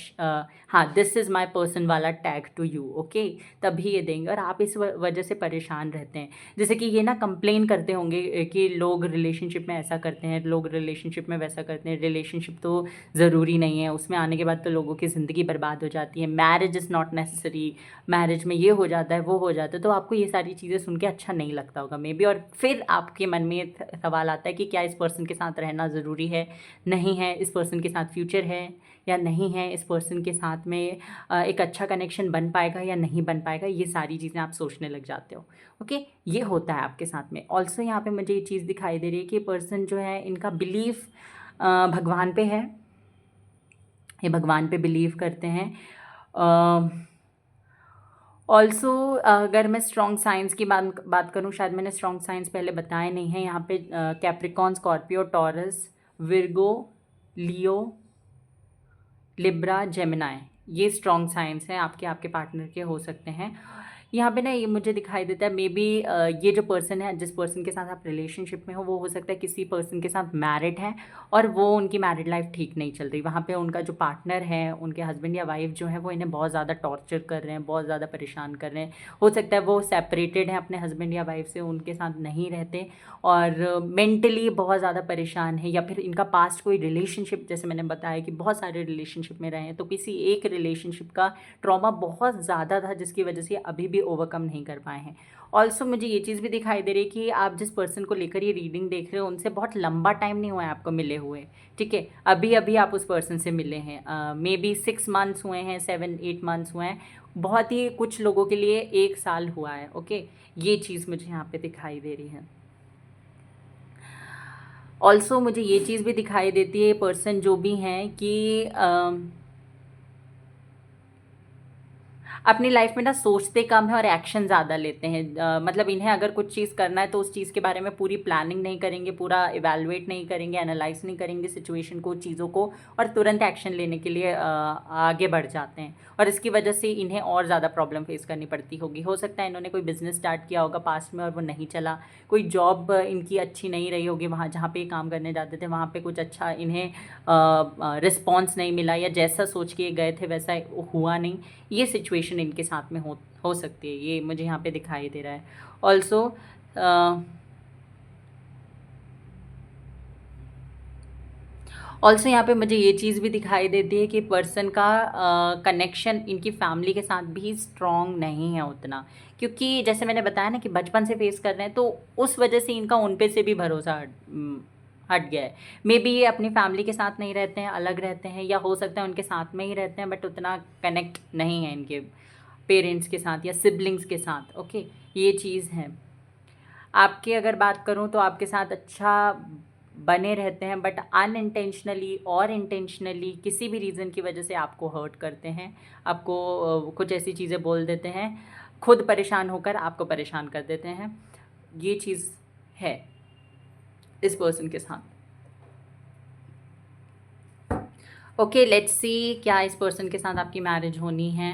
हाँ दिस इज़ माई पर्सन वाला टैग टू यू। ओके, तभी ये देंगे, और आप इस वजह से परेशान रहते हैं। जैसे कि ये ना कंप्लेन करते होंगे कि लोग रिलेशनशिप में ऐसा करते हैं, लोग रिलेशनशिप में वैसा करते हैं, रिलेशनशिप तो ज़रूरी नहीं है, उसमें आने के बाद तो लोगों की ज़िंदगी बर्बाद हो जाती है, marriage is not necessary, marriage में ये हो जाता है वो हो जाता है। तो आपको ये सारी चीज़ें सुन के अच्छा नहीं लगता होगा मे बी, और फिर आपके मन में सवाल आता है कि क्या इस पर्सन के साथ रहना ज़रूरी है, नहीं है, इस पर्सन के साथ फ्यूचर है या नहीं है, इस पर्सन के साथ में एक अच्छा कनेक्शन बन पाएगा या नहीं बन पाएगा, ये सारी चीज़ें आप सोचने लग जाते हो। ओके, ये होता है आपके साथ में। ऑल्सो यहाँ पे मुझे ये चीज़ दिखाई दे रही है कि पर्सन जो है, इनका बिलीफ भगवान पे है, ये भगवान पे बिलीव करते हैं। ऑल्सो अगर मैं स्ट्रॉन्ग साइंस की बात करूँ, शायद मैंने स्ट्रॉन्ग साइंस पहले बताए नहीं हैं यहाँ पे। कैप्रिकॉन, स्कॉर्पियो, टॉरस, विर्गो, लियो, लिब्रा, जेमिनाई, ये स्ट्रॉन्ग साइंस हैं, आपके आपके पार्टनर के हो सकते हैं। यहाँ पे ना ये मुझे दिखाई देता है मे बी ये जो पर्सन है, जिस पर्सन के साथ आप रिलेशनशिप में हो, वो सकता है किसी पर्सन के साथ मैरिड है और वो उनकी मैरिड लाइफ ठीक नहीं चल रही। वहाँ पे उनका जो पार्टनर है, उनके हस्बैंड या वाइफ जो है, वो इन्हें बहुत ज़्यादा टॉर्चर कर रहे हैं, बहुत ज़्यादा परेशान कर रहे हैं। हो सकता है वो सेपरेटेड हैं अपने हस्बैंड या वाइफ से, उनके साथ नहीं रहते और मेंटली बहुत ज़्यादा परेशान है, या फिर इनका पास्ट कोई रिलेशनशिप, जैसे मैंने बताया कि बहुत सारे रिलेशनशिप में रहे हैं, तो किसी एक रिलेशनशिप का ट्रॉमा बहुत ज़्यादा था जिसकी वजह से अभी भी ओवरकम नहीं कर पाए हैं। ऑल्सो मुझे ये चीज़ भी दिखाई दे रही है कि आप जिस पर्सन को लेकर ये रीडिंग देख रहे हो, उनसे बहुत लंबा टाइम नहीं हुआ है आपको मिले हुए। ठीक है, अभी अभी आप उस पर्सन से मिले हैं, मे बी 6 मंथ्स हुए हैं, 7-8 मंथ्स हुए हैं, बहुत ही कुछ लोगों के लिए 1 साल हुआ है। ओके, ये चीज़ मुझे यहाँ पे दिखाई दे रही है। ऑल्सो मुझे ये चीज़ भी दिखाई देती है, पर्सन जो भी हैं कि अपनी लाइफ में ना सोचते कम है और एक्शन ज़्यादा लेते हैं। मतलब इन्हें अगर कुछ चीज़ करना है तो उस चीज़ के बारे में पूरी प्लानिंग नहीं करेंगे, पूरा इवैल्यूएट नहीं करेंगे, एनालाइज नहीं करेंगे सिचुएशन को, चीज़ों को, और तुरंत एक्शन लेने के लिए आगे बढ़ जाते हैं, और इसकी वजह से इन्हें और ज़्यादा प्रॉब्लम फेस करनी पड़ती होगी। हो सकता है इन्होंने कोई बिज़नेस स्टार्ट किया होगा पास्ट में और वो नहीं चला, कोई जॉब इनकी अच्छी नहीं रही होगी, वहाँ जहाँ पे ये काम करने जाते थे वहाँ पे कुछ अच्छा इन्हें रिस्पॉन्स नहीं मिला, या जैसा सोच के गए थे वैसा हुआ नहीं। ये सिचुएशन इनके साथ में हो सकती है, ये मुझे यहाँ पे दिखाई दे रहा है। ऑल्सो ऑल्सो यहाँ पे मुझे ये चीज़ भी दिखाई देती है कि पर्सन का कनेक्शन इनकी फैमिली के साथ भी स्ट्रॉन्ग नहीं है उतना, क्योंकि जैसे मैंने बताया ना कि बचपन से फेस कर रहे हैं, तो उस वजह से इनका उन पे से भी भरोसा हट गया है। मे बी ये अपनी फैमिली के साथ नहीं रहते हैं, अलग रहते हैं, या हो सकता है उनके साथ में ही रहते हैं बट उतना कनेक्ट नहीं है इनके पेरेंट्स के साथ या सिबलिंग्स के साथ। ओके, ये चीज़ है। आपकी अगर बात करूँ तो आपके साथ अच्छा बने रहते हैं, बट अनइंटेंशनली और इंटेंशनली किसी भी रीज़न की वजह से आपको हर्ट करते हैं, आपको कुछ ऐसी चीज़ें बोल देते हैं, खुद परेशान होकर आपको परेशान कर देते हैं। ये चीज़ है इस पर्सन के साथ। ओके, लेट्स सी क्या इस पर्सन के साथ आपकी मैरिज होनी है।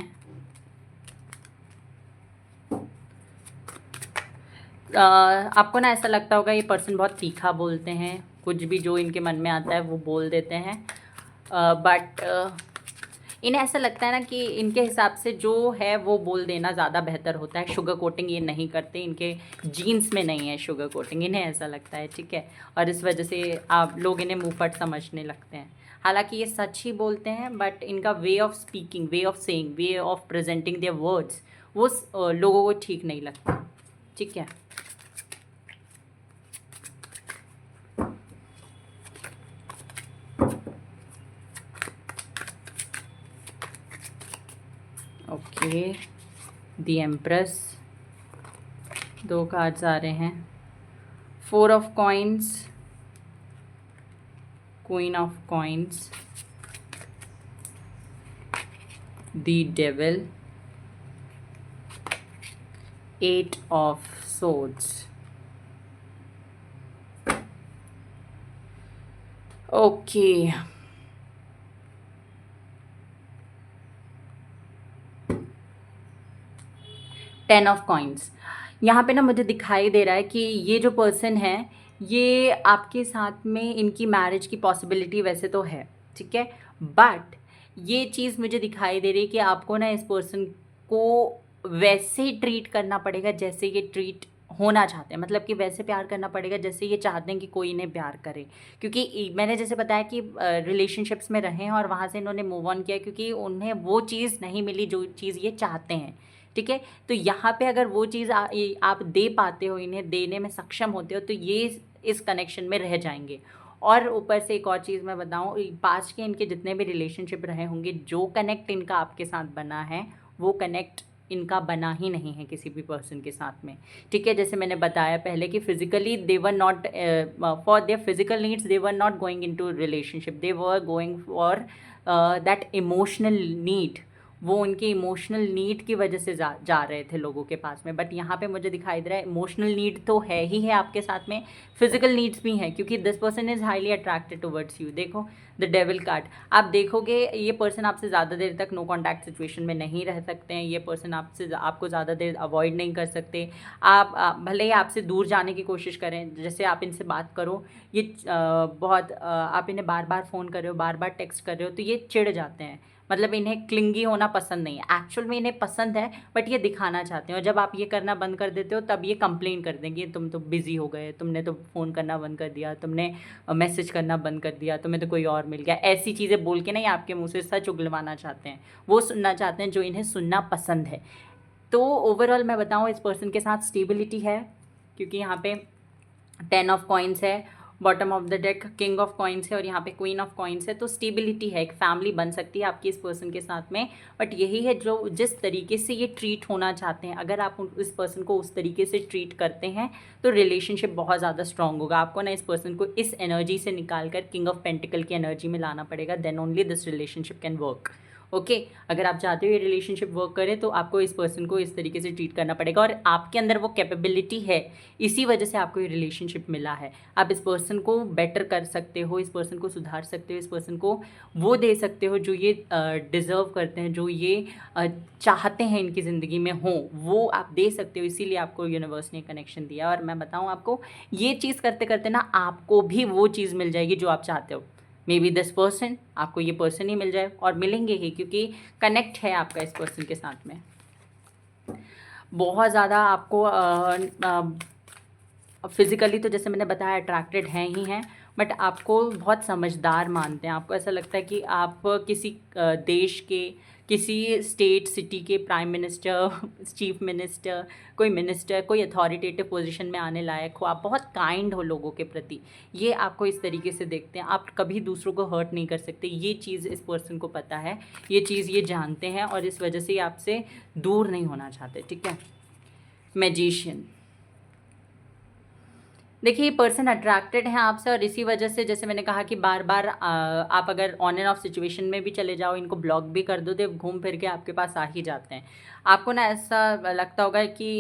आपको ना ऐसा लगता होगा ये पर्सन बहुत तीखा बोलते हैं, कुछ भी जो इनके मन में आता है वो बोल देते हैं, बट इन्हें ऐसा लगता है ना कि इनके हिसाब से जो है वो बोल देना ज़्यादा बेहतर होता है। शुगर कोटिंग ये नहीं करते, इनके जीन्स में नहीं है शुगर कोटिंग, इन्हें ऐसा लगता है, ठीक है। और इस वजह से आप लोग इन्हें मुंहफट समझने लगते हैं। हालांकि ये सच ही बोलते हैं, बट इनका way of speaking, way of saying, way of presenting their words वो लोगों को ठीक नहीं लगता, ठीक है। ओके, द एम्प्रेस, 2 कार्ड्स आ रहे हैं। 4 of coins, queen of coins, the devil, 8 of swords. Okay, 10 of coins. यहाँ पे ना मुझे दिखाई दे रहा है कि ये जो पर्सन है ये आपके साथ में, इनकी मैरिज की पॉसिबिलिटी वैसे तो है, ठीक है, बट ये चीज़ मुझे दिखाई दे रही है कि आपको ना इस पर्सन को वैसे ही ट्रीट करना पड़ेगा जैसे ये ट्रीट होना चाहते हैं, मतलब कि वैसे प्यार करना पड़ेगा जैसे ये चाहते हैं कि कोई इन्हें प्यार करे। क्योंकि मैंने जैसे बताया कि रिलेशनशिप्स में रहे हैं और वहाँ से इन्होंने मूव ऑन किया क्योंकि उन्हें वो चीज़ नहीं मिली जो चीज़ ये चाहते हैं, ठीक है। तो यहाँ पे अगर वो चीज़ आप दे पाते हो, इन्हें देने में सक्षम होते हो, तो ये इस कनेक्शन में रह जाएंगे। और ऊपर से एक और चीज़ मैं बताऊँ, पास्ट के इनके जितने भी रिलेशनशिप रहे होंगे, जो कनेक्ट इनका आपके साथ बना है वो कनेक्ट इनका बना ही नहीं है किसी भी पर्सन के साथ में, ठीक है। जैसे मैंने बताया पहले कि physically they were not, for their physical needs they were not going into relationship, they were going for that emotional need, वो उनके इमोशनल नीड की वजह से जा रहे थे लोगों के पास में। बट यहाँ पे मुझे दिखाई दे रहा है इमोशनल नीड तो है ही है आपके साथ में, फिजिकल नीड्स भी हैं, क्योंकि this person is highly attracted towards you. देखो द डेविल कार्ड, आप देखोगे ये पर्सन आपसे ज़्यादा देर तक नो कॉन्टैक्ट सिचुएशन में नहीं रह सकते हैं, ये पर्सन आपको ज़्यादा देर अवॉइड नहीं कर सकते। आप भले ही आपसे दूर जाने की कोशिश करें, जैसे आप इनसे बात करो, ये बहुत आप इन्हें बार बार फ़ोन कर रहे हो, बार बार टेक्स्ट कर रहे हो, तो ये चिढ़ जाते हैं, मतलब इन्हें क्लिंगी होना पसंद नहीं है। एक्चुअल में इन्हें पसंद है बट ये दिखाना चाहते हैं, और जब आप ये करना बंद कर देते हो तब ये कंप्लेन कर देंगे, तुम तो बिजी हो गए, तुमने तो फ़ोन करना बंद कर दिया, तुमने मैसेज करना बंद कर दिया, तुम्हें तो कोई और मिल गया। ऐसी चीज़ें बोल के नहीं आपके मुंह से सच उगलवाना चाहते हैं, वो सुनना चाहते हैं जो इन्हें सुनना पसंद है। तो ओवरऑल मैं बताऊँ, इस पर्सन के साथ स्टेबिलिटी है, क्योंकि यहाँ पे 10 ऑफ कॉइन्स है, bottom of the deck king of coins है और यहाँ पे क्वीन ऑफ कॉइन्स है। तो स्टेबिलिटी है, एक फैमिली बन सकती है आपकी इस पर्सन के साथ में। बट यही है, जो जिस तरीके से ये ट्रीट होना चाहते हैं, अगर आप इस पर्सन को उस तरीके से ट्रीट करते हैं तो रिलेशनशिप बहुत ज़्यादा स्ट्रांग होगा। आपको ना इस पर्सन को इस एनर्जी से निकाल कर किंग ऑफ पेंटिकल की एनर्जी में लाना पड़ेगा, then only this relationship can work. Okay, अगर आप चाहते हो ये रिलेशनशिप वर्क करे तो आपको इस पर्सन को इस तरीके से ट्रीट करना पड़ेगा, और आपके अंदर वो कैपेबिलिटी है, इसी वजह से आपको ये रिलेशनशिप मिला है। आप इस पर्सन को बेटर कर सकते हो, इस पर्सन को सुधार सकते हो, इस पर्सन को वो दे सकते हो जो ये डिज़र्व करते हैं, जो ये चाहते हैं इनकी ज़िंदगी में हो, वो आप दे सकते हो। इसीलिए आपको यूनिवर्स ने कनेक्शन दिया। और मैं बताऊँ आपको, ये चीज़ करते करते ना आपको भी वो चीज़ मिल जाएगी जो आप चाहते हो। मे बी दिस पर्सन, आपको ये पर्सन ही मिल जाए, और मिलेंगे ही, क्योंकि कनेक्ट है आपका इस पर्सन के साथ में। बहुत ज़्यादा आपको फिज़िकली तो जैसे मैंने बताया अट्रैक्टेड हैं ही हैं, बट आपको बहुत समझदार मानते हैं। आपको ऐसा लगता है कि आप किसी देश के, किसी स्टेट सिटी के प्राइम मिनिस्टर, चीफ मिनिस्टर, कोई मिनिस्टर, कोई अथॉरिटेटिव पोजीशन में आने लायक हो। आप बहुत काइंड हो लोगों के प्रति, ये आपको इस तरीके से देखते हैं। आप कभी दूसरों को हर्ट नहीं कर सकते, ये चीज़ इस पर्सन को पता है, ये चीज़ ये जानते हैं, और इस वजह से ये आपसे दूर नहीं होना चाहते, ठीक है। मैजिशियन, देखिए ये पर्सन अट्रैक्टेड है आपसे, और इसी वजह से जैसे मैंने कहा कि बार बार आप अगर ऑन एंड ऑफ सिचुएशन में भी चले जाओ, इनको ब्लॉक भी कर दो, तो घूम फिर के आपके पास आ ही जाते हैं। आपको ना ऐसा लगता होगा कि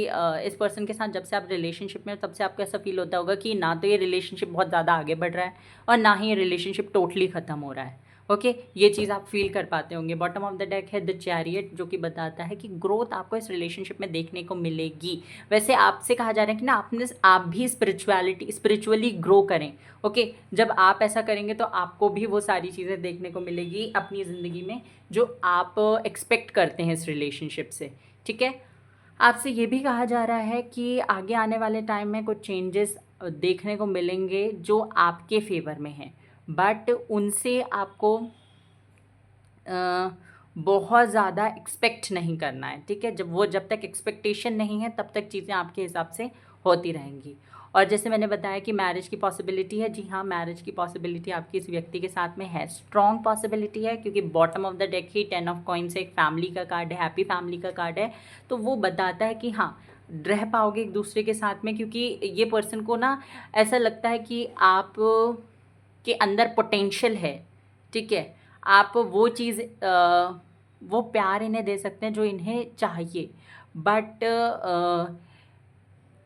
इस पर्सन के साथ जब से आप रिलेशनशिप में हो, तब से आपको ऐसा फील होता होगा कि ना तो ये रिलेशनशिप बहुत ज़्यादा आगे बढ़ रहा है और ना ही ये रिलेशनशिप टोटली ख़त्म हो रहा है। ओके, ये चीज़ आप फील कर पाते होंगे। बॉटम ऑफ द डेक है द चैरियट, जो कि बताता है कि ग्रोथ आपको इस रिलेशनशिप में देखने को मिलेगी। वैसे आपसे कहा जा रहा है कि ना आप भी स्पिरिचुअली ग्रो करें। ओके, जब आप ऐसा करेंगे तो आपको भी वो सारी चीज़ें देखने को मिलेगी अपनी ज़िंदगी में जो आप एक्सपेक्ट करते हैं इस रिलेशनशिप से। ठीक है, आपसे ये भी कहा जा रहा है कि आगे आने वाले टाइम में कुछ चेंजेस देखने को मिलेंगे जो आपके फेवर में हैं, बट उनसे आपको बहुत ज़्यादा एक्सपेक्ट नहीं करना है। ठीक है, जब तक एक्सपेक्टेशन नहीं है तब तक चीज़ें आपके हिसाब से होती रहेंगी। और जैसे मैंने बताया कि मैरिज की पॉसिबिलिटी है, जी हाँ, मैरिज की पॉसिबिलिटी आपकी इस व्यक्ति के साथ में है, स्ट्रॉन्ग पॉसिबिलिटी है, क्योंकि bottom of the deck he 10 of coins एक फैमिली का कार्ड है, हैप्पी फैमिली का कार्ड है। तो वो बताता है कि हाँ, रह पाओगे एक दूसरे के साथ में, क्योंकि ये पर्सन को ना ऐसा लगता है कि आप के अंदर पोटेंशियल है। ठीक है, आप वो चीज़ वो प्यार इन्हें दे सकते हैं जो इन्हें चाहिए, बट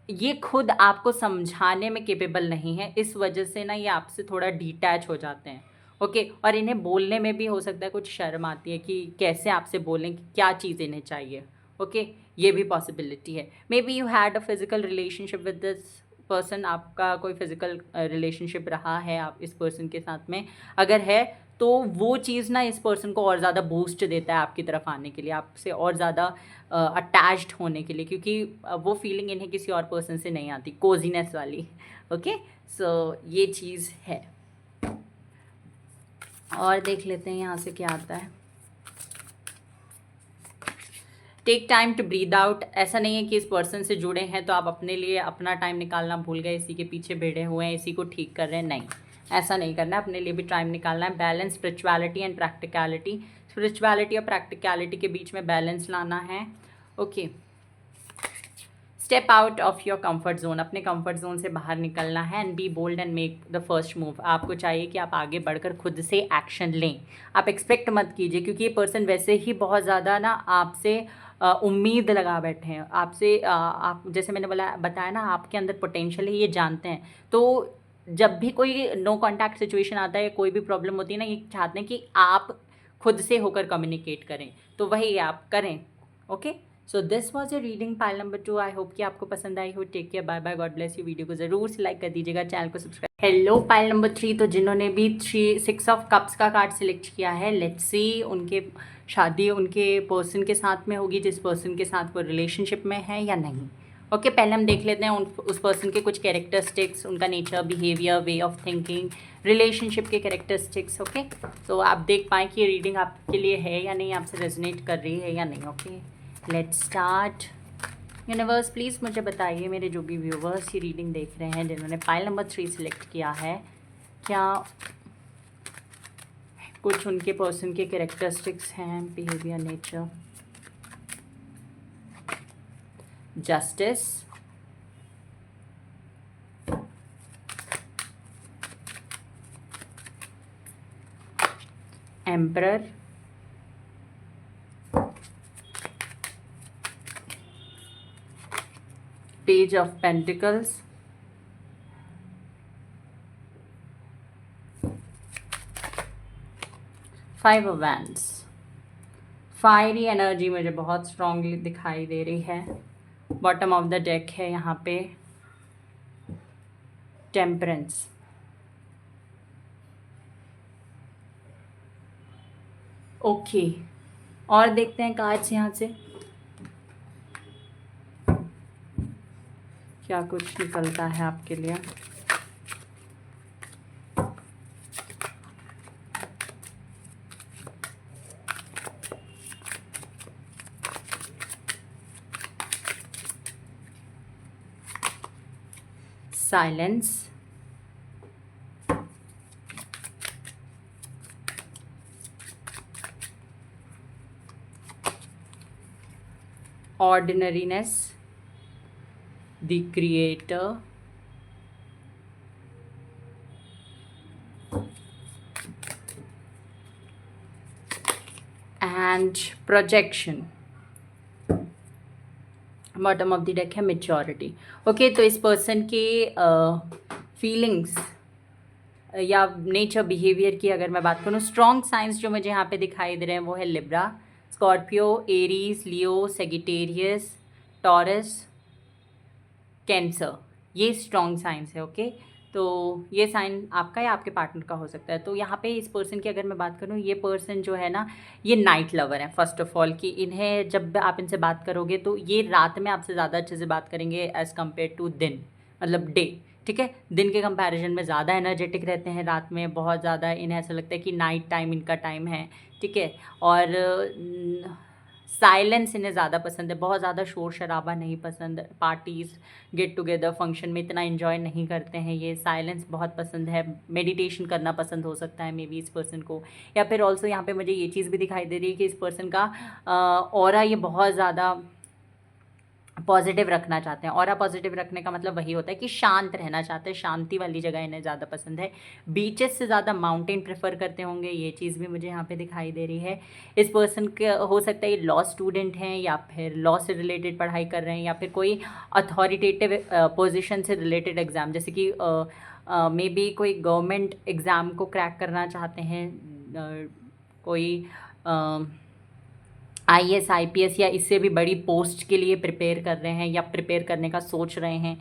ये खुद आपको समझाने में केपेबल नहीं है। इस वजह से ना ये आपसे थोड़ा डिटैच हो जाते हैं। ओके, और इन्हें बोलने में भी हो सकता है कुछ शर्म आती है कि कैसे आपसे बोलें, कि क्या चीज़ इन्हें चाहिए। ओके, ये भी पॉसिबिलिटी है। May be you had a physical relationship with this person, आपका कोई फिजिकल रिलेशनशिप रहा है आप इस पर्सन के साथ में, अगर है तो वो चीज़ ना इस पर्सन को और ज़्यादा बूस्ट देता है आपकी तरफ आने के लिए, आपसे और ज़्यादा अटैच्ड होने के लिए, क्योंकि वो फीलिंग इन्हें किसी और पर्सन से नहीं आती, कोजीनेस वाली। ओके, सो ये चीज़ है। और देख लेते हैं यहाँ से क्या आता है। Take time to breathe out. ऐसा नहीं है कि इस पर्सन से जुड़े हैं तो आप अपने लिए अपना टाइम निकालना भूल गए, इसी के पीछे भिड़े हुए हैं, इसी को ठीक कर रहे हैं, नहीं, ऐसा नहीं करना है, अपने लिए भी टाइम निकालना है। Balance spirituality and practicality, spirituality और प्रैक्टिकलिटी के बीच में बैलेंस लाना है। Okay, step out of your comfort zone, अपने कंफर्ट जोन से बाहर निकलना है। And be bold and make the first move, आपको चाहिए कि आप आगे बढ़कर खुद से एक्शन लें। आप एक्सपेक्ट मत कीजिए, क्योंकि ये पर्सन वैसे ही बहुत ज़्यादा ना आपसे उम्मीद लगा बैठे हैं आपसे। आप जैसे मैंने बताया ना, आपके अंदर पोटेंशियल है, ये जानते हैं। तो जब भी कोई नो कॉन्टैक्ट सिचुएशन आता है, कोई भी प्रॉब्लम होती है ना, ये चाहते हैं कि आप खुद से होकर कम्युनिकेट करें, तो वही आप करें। Okay, so this was a reading pile number 2। I hope कि आपको पसंद आई हो। Take care, bye bye, God bless you. Video को जरूर से लाइक कर दीजिएगा, चैनल को सब्सक्राइब। हेलो पाइल नंबर 3, तो जिन्होंने भी 6 ऑफ कप्स का कार्ड सिलेक्ट किया है, लेट्स सी उनके शादी उनके पर्सन के साथ में होगी जिस पर्सन के साथ वो रिलेशनशिप में है या नहीं। ओके, पहले हम देख लेते हैं उस पर्सन के कुछ कैरेक्टरिस्टिक्स, उनका nature, behaviour, way of thinking, relationship के कैरेक्टरिस्टिक्स। ओके, तो आप देख पाएँ कि ये रीडिंग आपके लिए है या नहीं, आपसे रेजोनेट कर रही है या नहीं। Okay, let's start. Universe please मुझे बताइए, मेरे जो भी व्यूवर्स ये रीडिंग देख रहे हैं जिन्होंने पाइल नंबर 3 सिलेक्ट किया है, क्या कुछ उनके पर्सन के कैरेक्टरिस्टिक्स हैं, behaviour, nature, justice, emperor, page of pentacles, five of wands. Fiery energy मुझे बहुत स्ट्रांगली दिखाई दे रही है। बॉटम ऑफ द डेक है यहाँ पे टेम्परेंस। ओके, और देखते हैं कार्ड्स यहाँ से क्या कुछ निकलता है आपके लिए। Silence, ordinariness, the creator, and projection। Bottom of the deck है मेच्योरिटी। ओके, तो इस पर्सन के फीलिंग्स या नेचर बिहेवियर की अगर मैं बात करूँ, स्ट्रॉन्ग साइंस जो मुझे यहाँ पे दिखाई दे रहे हैं वो है लिब्रा, स्कॉर्पियो, एरीज, लियो, सेगिटेरियस, टॉरस, कैंसर। ये स्ट्रॉन्ग साइंस है। ओके, तो ये साइन आपका या आपके पार्टनर का हो सकता है। तो यहाँ पे इस पर्सन की अगर मैं बात करूँ, ये पर्सन जो है ना, ये नाइट लवर है फर्स्ट ऑफ ऑल, कि इन्हें जब आप इनसे बात करोगे तो ये रात में आपसे ज़्यादा अच्छे से बात करेंगे एज़ कम्पेयर टू दिन, मतलब डे। ठीक है, दिन के कंपैरिजन में ज़्यादा एनर्जेटिक रहते हैं, रात में बहुत ज़्यादा इन्हें ऐसा लगता है कि नाइट टाइम इनका टाइम है। ठीक है, और साइलेंस इन्हें ज़्यादा पसंद है, बहुत ज़्यादा शोर शराबा नहीं पसंद, पार्टीज़, गेट टुगेदर, फंक्शन में इतना एंजॉय नहीं करते हैं ये, साइलेंस बहुत पसंद है, मेडिटेशन करना पसंद हो सकता है मे बी इस पर्सन को। या फिर ऑल्सो यहाँ पे मुझे ये चीज़ भी दिखाई दे रही है कि इस पर्सन का ऑरा ये बहुत ज़्यादा पॉजिटिव रखना चाहते हैं। ऑरा पॉजिटिव रखने का मतलब वही होता है कि शांत रहना चाहते हैं, शांति वाली जगह इन्हें ज़्यादा पसंद है, बीचेस से ज़्यादा माउंटेन प्रेफर करते होंगे, ये चीज़ भी मुझे यहाँ पे दिखाई दे रही है। इस पर्सन के हो सकता है ये लॉ स्टूडेंट हैं, या फिर लॉ से रिलेटेड पढ़ाई कर रहे हैं, या फिर कोई अथॉरिटेटिव पोजिशन से रिलेटेड एग्ज़ाम, जैसे कि मे बी कोई गवर्नमेंट एग्ज़ाम को क्रैक करना चाहते हैं, कोई IAS IPS या इससे भी बड़ी पोस्ट के लिए प्रिपेयर कर रहे हैं या प्रिपेयर करने का सोच रहे हैं।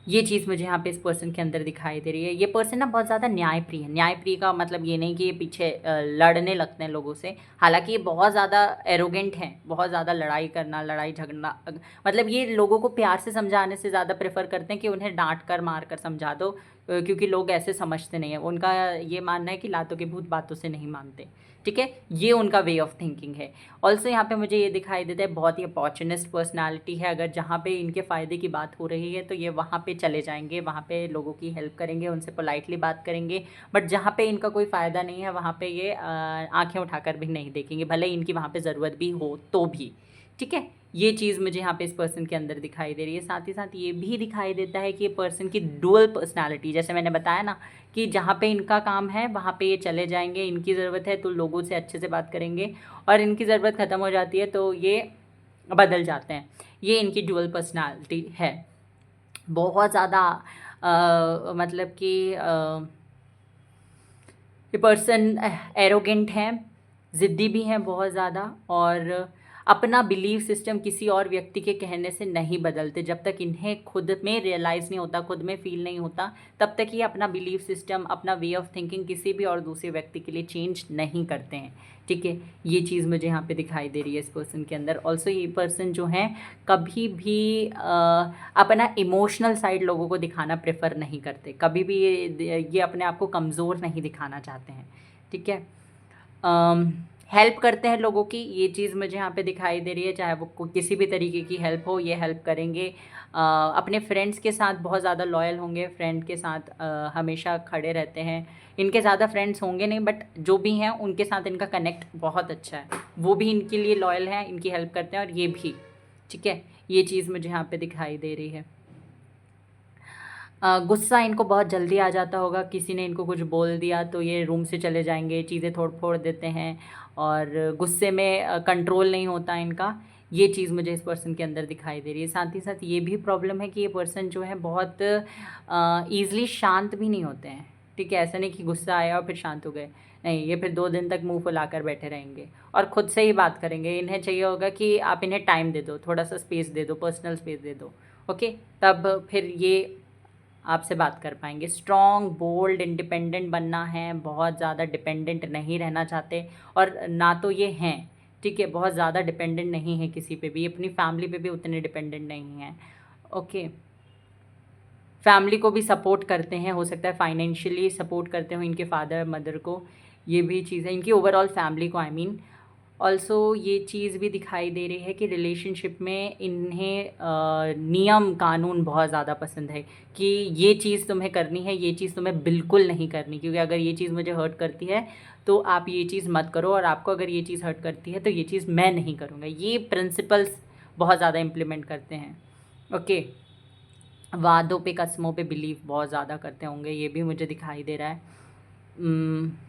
ये चीज़ मुझे यहाँ पे इस पर्सन के अंदर दिखाई दे रही है। ये पर्सन ना बहुत ज़्यादा न्यायप्रिय है। न्यायप्रिय का मतलब ये नहीं कि ये पीछे लड़ने लगते हैं लोगों से, हालांकि ये बहुत ज़्यादा एरोगेंट हैं, बहुत ज़्यादा लड़ाई करना, लड़ाई झगड़ना, मतलब ये लोगों को प्यार से समझाने से ज़्यादा प्रेफर करते हैं कि उन्हें डांट कर मार कर समझा दो, क्योंकि लोग ऐसे समझते नहीं हैं। उनका ये मानना है कि लातों के भूत बातों से नहीं मानते। ठीक है, ये उनका वे ऑफ थिंकिंग है। ऑल्सो यहाँ पे मुझे ये दिखाई देता है बहुत ही अपॉर्चुनिस्ट पर्सनालिटी है। अगर जहाँ पे इनके फ़ायदे की बात हो रही है तो ये वहाँ पे चले जाएंगे, वहाँ पे लोगों की हेल्प करेंगे, उनसे पोलाइटली बात करेंगे। बट जहाँ पे इनका कोई फ़ायदा नहीं है वहाँ पे ये आंखें उठाकर भी नहीं देखेंगे, भले इनकी वहाँ पे ज़रूरत भी हो तो भी। ठीक है, ये चीज़ मुझे यहाँ पे इस पर्सन के अंदर दिखाई दे रही है। साथ ही साथ ये भी दिखाई देता है कि ये पर्सन की डुअल पर्सनालिटी, जैसे मैंने बताया ना कि जहाँ पे इनका काम है वहाँ पे ये चले जाएंगे, इनकी ज़रूरत है तो लोगों से अच्छे से बात करेंगे, और इनकी ज़रूरत ख़त्म हो जाती है तो ये बदल जाते हैं। ये इनकी डुअल पर्सनालिटी है। बहुत ज़्यादा मतलब कि ये पर्सन एरोगेंट हैं, ज़िद्दी भी हैं बहुत ज़्यादा, और अपना बिलीफ सिस्टम किसी और व्यक्ति के कहने से नहीं बदलते। जब तक इन्हें खुद में रियलाइज़ नहीं होता, खुद में फील नहीं होता, तब तक ये अपना बिलीफ सिस्टम, अपना वे ऑफ थिंकिंग किसी भी और दूसरे व्यक्ति के लिए चेंज नहीं करते हैं। ठीक है, ये चीज़ मुझे यहाँ पे दिखाई दे रही है इस पर्सन के अंदर। ऑल्सो ये पर्सन जो है कभी भी अपना इमोशनल साइड लोगों को दिखाना प्रेफर नहीं करते, कभी भी ये अपने आप को कमज़ोर नहीं दिखाना चाहते हैं। ठीक है, हेल्प करते हैं लोगों की, ये चीज़ मुझे यहाँ पे दिखाई दे रही है। चाहे वो किसी भी तरीके की हेल्प हो, ये हेल्प करेंगे। अपने फ्रेंड्स के साथ बहुत ज़्यादा लॉयल होंगे, फ्रेंड के साथ हमेशा खड़े रहते हैं। इनके ज़्यादा फ्रेंड्स होंगे नहीं, बट जो भी हैं उनके साथ इनका कनेक्ट बहुत अच्छा है, वो भी इनके लिए लॉयल हैं, इनकी हेल्प करते हैं, और ये भी। ठीक है, ये चीज़ मुझे यहाँ पे दिखाई दे रही है। गुस्सा इनको बहुत जल्दी आ जाता होगा, किसी ने इनको कुछ बोल दिया तो ये रूम से चले जाएंगे, चीज़ें तोड़ फोड़ देते हैं, और गुस्से में कंट्रोल नहीं होता इनका। ये चीज़ मुझे इस पर्सन के अंदर दिखाई दे रही है। साथ ही साथ ये भी प्रॉब्लम है कि ये पर्सन जो है बहुत ईज़िली शांत भी नहीं होते हैं। ठीक है, ऐसा नहीं कि गुस्सा आया और फिर शांत हो गए, नहीं, ये फिर 2 दिन तक मुंह फुलाकर बैठे रहेंगे और ख़ुद से ही बात करेंगे। इन्हें चाहिए होगा कि आप इन्हें टाइम दे दो, थोड़ा सा स्पेस दे दो, पर्सनल स्पेस दे दो। ओके, तब फिर ये आपसे बात कर पाएंगे। स्ट्रॉन्ग, बोल्ड, इंडिपेंडेंट बनना है, बहुत ज़्यादा डिपेंडेंट नहीं रहना चाहते, और ना तो ये हैं। ठीक है, बहुत ज़्यादा डिपेंडेंट नहीं है किसी पे भी, अपनी फैमिली पे भी उतने डिपेंडेंट नहीं हैं। ओके, फैमिली को भी सपोर्ट करते हैं, हो सकता है फाइनेंशियली सपोर्ट करते हो इनके फादर मदर को, ये भी चीज़ है इनकी ओवरऑल फैमिली को, आई मीन। ऑल्सो ये चीज़ भी दिखाई दे रही है कि रिलेशनशिप में इन्हें नियम कानून बहुत ज़्यादा पसंद है, कि ये चीज़ तुम्हें करनी है, ये चीज़ तुम्हें बिल्कुल नहीं करनी, क्योंकि अगर ये चीज़ मुझे हर्ट करती है तो आप ये चीज़ मत करो, और आपको अगर ये चीज़ हर्ट करती है तो ये चीज़ मैं नहीं करूँगा। ये प्रिंसिपल्स बहुत ज़्यादा इम्प्लीमेंट करते हैं। ओके, वादों पे, कस्मों पे बिलीव बहुत ज़्यादा करते होंगे, ये भी मुझे दिखाई दे रहा है।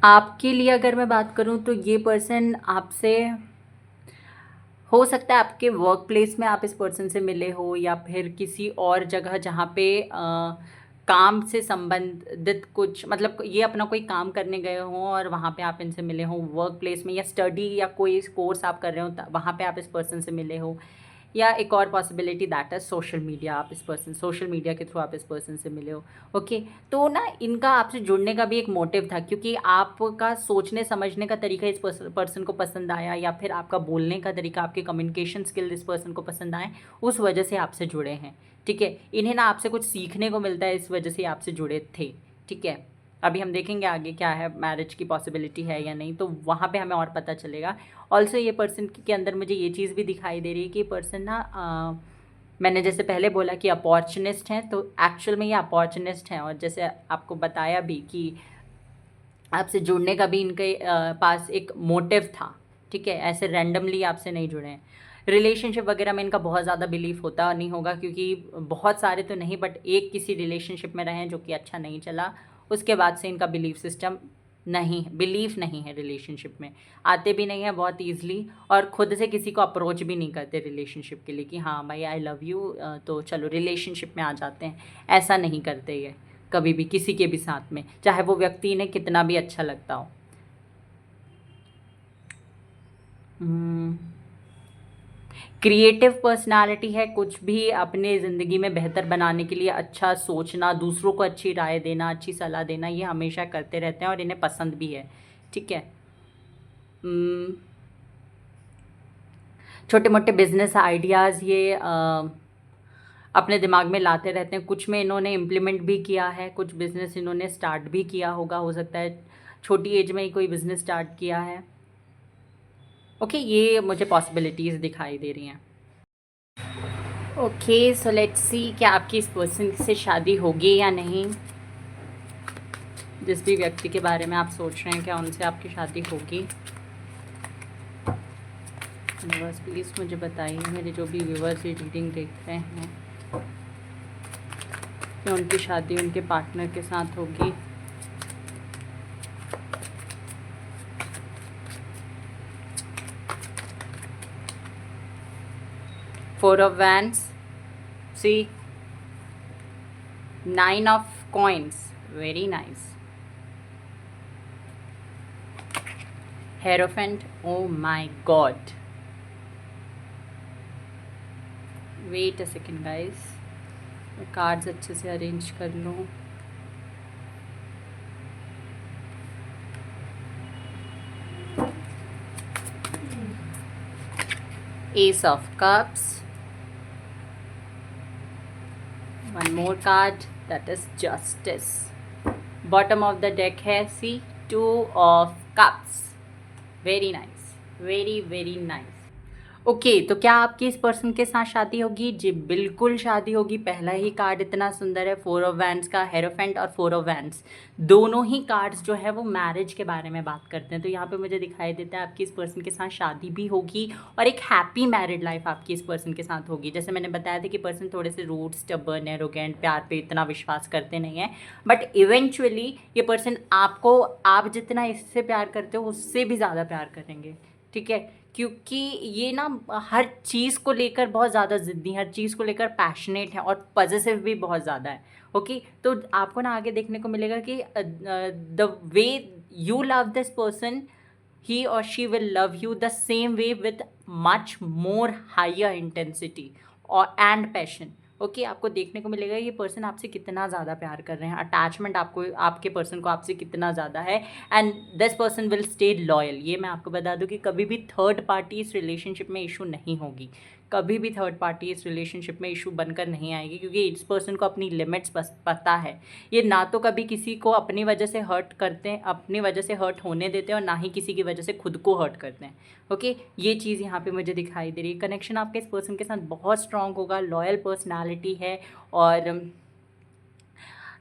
आपके लिए अगर मैं बात करूँ तो ये पर्सन आपसे, हो सकता है आपके वर्क प्लेस में आप इस पर्सन से मिले हो, या फिर किसी और जगह जहाँ पे काम से संबंधित कुछ, मतलब ये अपना कोई काम करने गए हों और वहाँ पे आप इनसे मिले हों वर्क प्लेस में, या स्टडी या कोई कोर्स आप कर रहे हो वहाँ पे आप इस पर्सन से मिले हो, या एक और possibility that is social media, आप इस पर्सन सोशल मीडिया के थ्रू आप इस पर्सन से मिले हो। ओके, तो ना इनका आपसे जुड़ने का भी एक मोटिव था, क्योंकि आपका सोचने समझने का तरीका इस पर्सन को पसंद आया, या फिर आपका बोलने का तरीका, आपके कम्युनिकेशन स्किल इस पर्सन को पसंद आए, उस वजह से आपसे जुड़े हैं। ठीक है, इन्हें ना आपसे कुछ सीखने को मिलता है, इस वजह से आपसे जुड़े थे। ठीक है, अभी हम देखेंगे आगे क्या है, मैरिज की पॉसिबिलिटी है या नहीं, तो वहाँ पे हमें और पता चलेगा। ऑल्सो ये पर्सन के अंदर मुझे ये चीज़ भी दिखाई दे रही है कि ये पर्सन ना मैंने जैसे पहले बोला कि अपॉर्चुनिस्ट हैं, तो एक्चुअल में ये अपॉर्चुनिस्ट हैं, और जैसे आपको बताया भी कि आपसे जुड़ने का भी इनके पास एक मोटिव था। ठीक है, ऐसे रैंडमली आपसे नहीं जुड़े हैं। रिलेशनशिप वगैरह में इनका बहुत ज़्यादा बिलीफ होता नहीं होगा, क्योंकि बहुत सारे तो नहीं, बट एक किसी रिलेशनशिप में रहे हैं जो कि अच्छा नहीं चला, उसके बाद से इनका बिलीफ सिस्टम नहीं, बिलीफ नहीं है रिलेशनशिप में, आते भी नहीं है बहुत ईजिली, और ख़ुद से किसी को अप्रोच भी नहीं करते रिलेशनशिप के लिए कि हाँ भाई आई लव यू, तो चलो रिलेशनशिप में आ जाते हैं, ऐसा नहीं करते ये कभी भी किसी के भी साथ में, चाहे वो व्यक्ति इन्हें कितना भी अच्छा लगता हो। क्रिएटिव पर्सनालिटी है, कुछ भी अपने ज़िंदगी में बेहतर बनाने के लिए अच्छा सोचना, दूसरों को अच्छी राय देना, अच्छी सलाह देना, ये हमेशा करते रहते हैं और इन्हें पसंद भी है। ठीक है, छोटे मोटे बिजनेस आइडियाज़ ये अपने दिमाग में लाते रहते हैं, कुछ में इन्होंने इम्प्लीमेंट भी किया है, कुछ बिज़नेस इन्होंने स्टार्ट भी किया होगा, हो सकता है छोटी एज में ही कोई बिज़नेस स्टार्ट किया है। ओके, ये मुझे पॉसिबिलिटीज़ दिखाई दे रही हैं। ओके, सो लेट्स सी क्या आपकी इस पर्सन से शादी होगी या नहीं। जिस भी व्यक्ति के बारे में आप सोच रहे हैं, क्या उनसे आपकी शादी होगी? बस प्लीज़ मुझे बताइए, मेरे जो भी व्यूवर्स ये रीडिंग देख रहे हैं, कि उनकी शादी उनके पार्टनर के साथ होगी। Four of Wands, see, 9 of Coins, very nice. Hierophant, oh my god. Wait a second guys, मैं कार्ड्स अच्छे से अरेंज कर लूँ। Ace of Cups, one more card, that is Justice. Bottom of the deck है, see, 2 of Cups, very nice, very very nice. Okay, तो क्या आपकी इस पर्सन के साथ शादी होगी? जी बिल्कुल शादी होगी। पहला ही कार्ड इतना सुंदर है, 4 ऑफ वैंड्स का, हेरोफेंट और 4 ऑफ वैंड्स, दोनों ही कार्ड्स जो है वो मैरिज के बारे में बात करते हैं। तो यहाँ पे मुझे दिखाई देता है आपकी इस पर्सन के साथ शादी भी होगी, और एक हैप्पी मैरिड लाइफ आपकी इस पर्सन के साथ होगी। जैसे मैंने बताया था कि पर्सन थोड़े से रूड, स्टबर्न, एरोगेंट, प्यार पे इतना विश्वास करते नहीं हैं, बट इवेंचुअली ये पर्सन आपको, आप जितना इससे प्यार करते हो उससे भी ज़्यादा प्यार करेंगे। ठीक है, क्योंकि ये ना हर चीज़ को लेकर बहुत ज़्यादा ज़िद्दी, हर चीज़ को लेकर पैशनेट है, और पॉजिटिव भी बहुत ज़्यादा है। ओके, तो आपको ना आगे देखने को मिलेगा कि the way you love this person, he और she will love you the same way with much more higher intensity और एंड पैशन। ओके, आपको देखने को मिलेगा ये पर्सन आपसे कितना ज़्यादा प्यार कर रहे हैं, अटैचमेंट आपको, आपके पर्सन को आपसे कितना ज़्यादा है, and this person will stay loyal. ये मैं आपको बता दूं कि कभी भी थर्ड पार्टी इस रिलेशनशिप में इशू नहीं होगी, कभी भी थर्ड पार्टी इस रिलेशनशिप में इशू बनकर नहीं आएगी, क्योंकि इस पर्सन को अपनी लिमिट्स पता है। ये ना तो कभी किसी को अपनी वजह से हर्ट करते हैं, अपनी वजह से हर्ट होने देते हैं, और ना ही किसी की वजह से खुद को हर्ट करते हैं। ओके, ये चीज़ यहाँ पे मुझे दिखाई दे रही है। कनेक्शन आपके इस पर्सन के साथ बहुत स्ट्रांग होगा, लॉयल पर्सनैलिटी है, और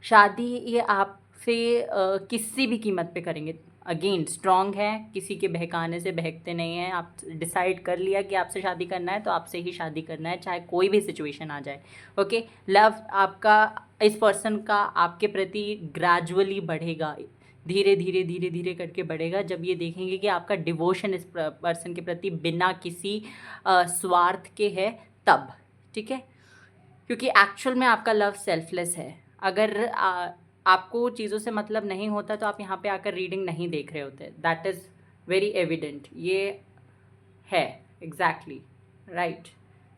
शादी ये आपसे किसी भी कीमत पे करेंगे। अगेन स्ट्रांग है, किसी के बहकाने से बहकते नहीं हैं। आप डिसाइड कर लिया कि आपसे शादी करना है तो आपसे ही शादी करना है, चाहे कोई भी सिचुएशन आ जाए। ओके, लव आपका इस पर्सन का आपके प्रति ग्रेजुअली बढ़ेगा, धीरे धीरे धीरे धीरे करके बढ़ेगा जब ये देखेंगे कि आपका डिवोशन इस पर्सन के प्रति बिना किसी स्वार्थ के है तब, ठीक है। क्योंकि एक्चुअल में आपका लव सेल्फलेस है। अगर आपको चीज़ों से मतलब नहीं होता तो आप यहाँ पे आकर रीडिंग नहीं देख रहे होते। दैट इज़ वेरी एविडेंट, ये है एग्जैक्टली राइट।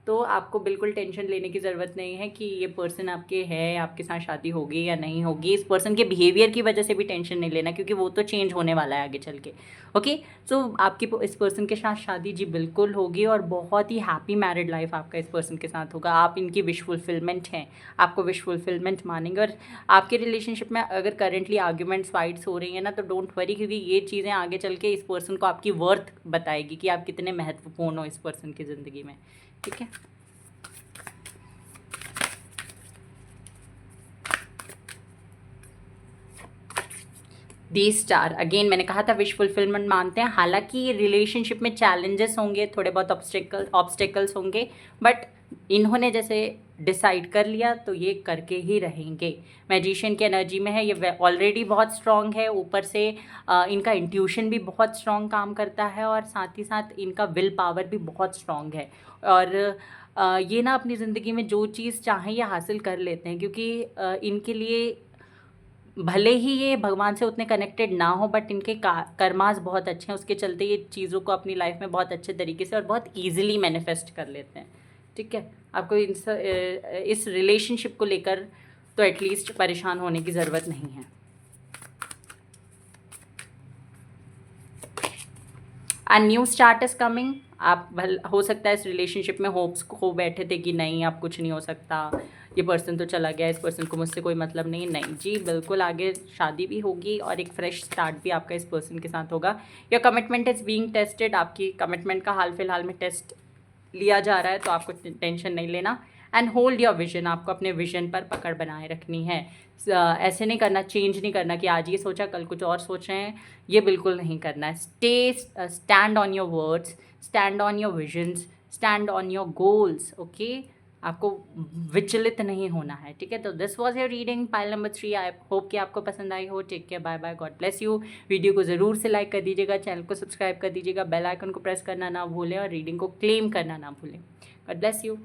तो आपको बिल्कुल टेंशन लेने की ज़रूरत नहीं है कि ये पर्सन आपके है, आपके साथ शादी होगी या नहीं होगी। इस पर्सन के बिहेवियर की वजह से भी टेंशन नहीं लेना, क्योंकि वो तो चेंज होने वाला है आगे चल के। ओके, सो आपकी इस पर्सन के साथ शादी जी बिल्कुल होगी और बहुत ही हैप्पी मैरिड लाइफ आपका इस पर्सन के साथ होगा। आप इनकी विश फुलफिलमेंट हैं, आपको विश फुलफिलमेंट मानेंगे। और आपके रिलेशनशिप में अगर करेंटली आर्ग्यूमेंट्स फाइट्स हो रही हैं ना, तो डोंट वरी, क्योंकि ये चीज़ें आगे चल के इस पर्सन को आपकी वर्थ बताएगी कि आप कितने महत्वपूर्ण हो इस पर्सन की ज़िंदगी में, ठीक है। दी स्टार, अगेन मैंने कहा था विश फुलफिलमेंट मानते हैं। हालांकि रिलेशनशिप में चैलेंजेस होंगे, थोड़े बहुत ऑब्स्टेकल्स होंगे, बट इन्होंने जैसे डिसाइड कर लिया तो ये करके ही रहेंगे। मैजिशियन की एनर्जी में है, ये ऑलरेडी बहुत स्ट्रांग है, ऊपर से इनका इंट्यूशन भी बहुत स्ट्रांग काम करता है और साथ ही साथ इनका विल पावर भी बहुत स्ट्रांग है। और ये ना अपनी ज़िंदगी में जो चीज़ चाहें ये हासिल कर लेते हैं, क्योंकि इनके लिए भले ही ये भगवान से उतने कनेक्टेड ना हो, बट इनके कर्मास बहुत अच्छे हैं, उसके चलते ये चीज़ों को अपनी लाइफ में बहुत अच्छे तरीके से और बहुत ईजिली मैनिफेस्ट कर लेते हैं, ठीक है। आपको इस रिलेशनशिप को लेकर तो एटलीस्ट परेशान होने की ज़रूरत नहीं है। A new start is coming. आप हो सकता है इस रिलेशनशिप में होप्स खो बैठे थे कि नहीं अब कुछ नहीं हो सकता, ये पर्सन तो चला गया, इस पर्सन को मुझसे कोई मतलब नहीं। नहीं जी, बिल्कुल आगे शादी भी होगी और एक फ्रेश स्टार्ट भी आपका इस पर्सन के साथ होगा। Your commitment is being tested. आपकी कमिटमेंट का हाल फिलहाल में टेस्ट लिया जा रहा है, तो आपको टेंशन नहीं लेना। एंड होल्ड योर विजन, आपको अपने विजन पर पकड़ बनाए रखनी है। ऐसे नहीं करना, चेंज नहीं करना कि आज ये सोचा कल कुछ और सोच रहे हैं, ये बिल्कुल नहीं करना है। Stand on your words, stand on your visions, stand on your goals, okay. आपको विचलित नहीं होना है, ठीक है। तो this was your reading pile number 3। I hope कि आपको पसंद आई हो। Take care, bye bye, God bless you. Video को ज़रूर से लाइक कर दीजिएगा, चैनल को सब्सक्राइब कर दीजिएगा, बेल आइकन को प्रेस करना ना भूलें और रीडिंग को क्लेम करना ना भूलें। God bless you.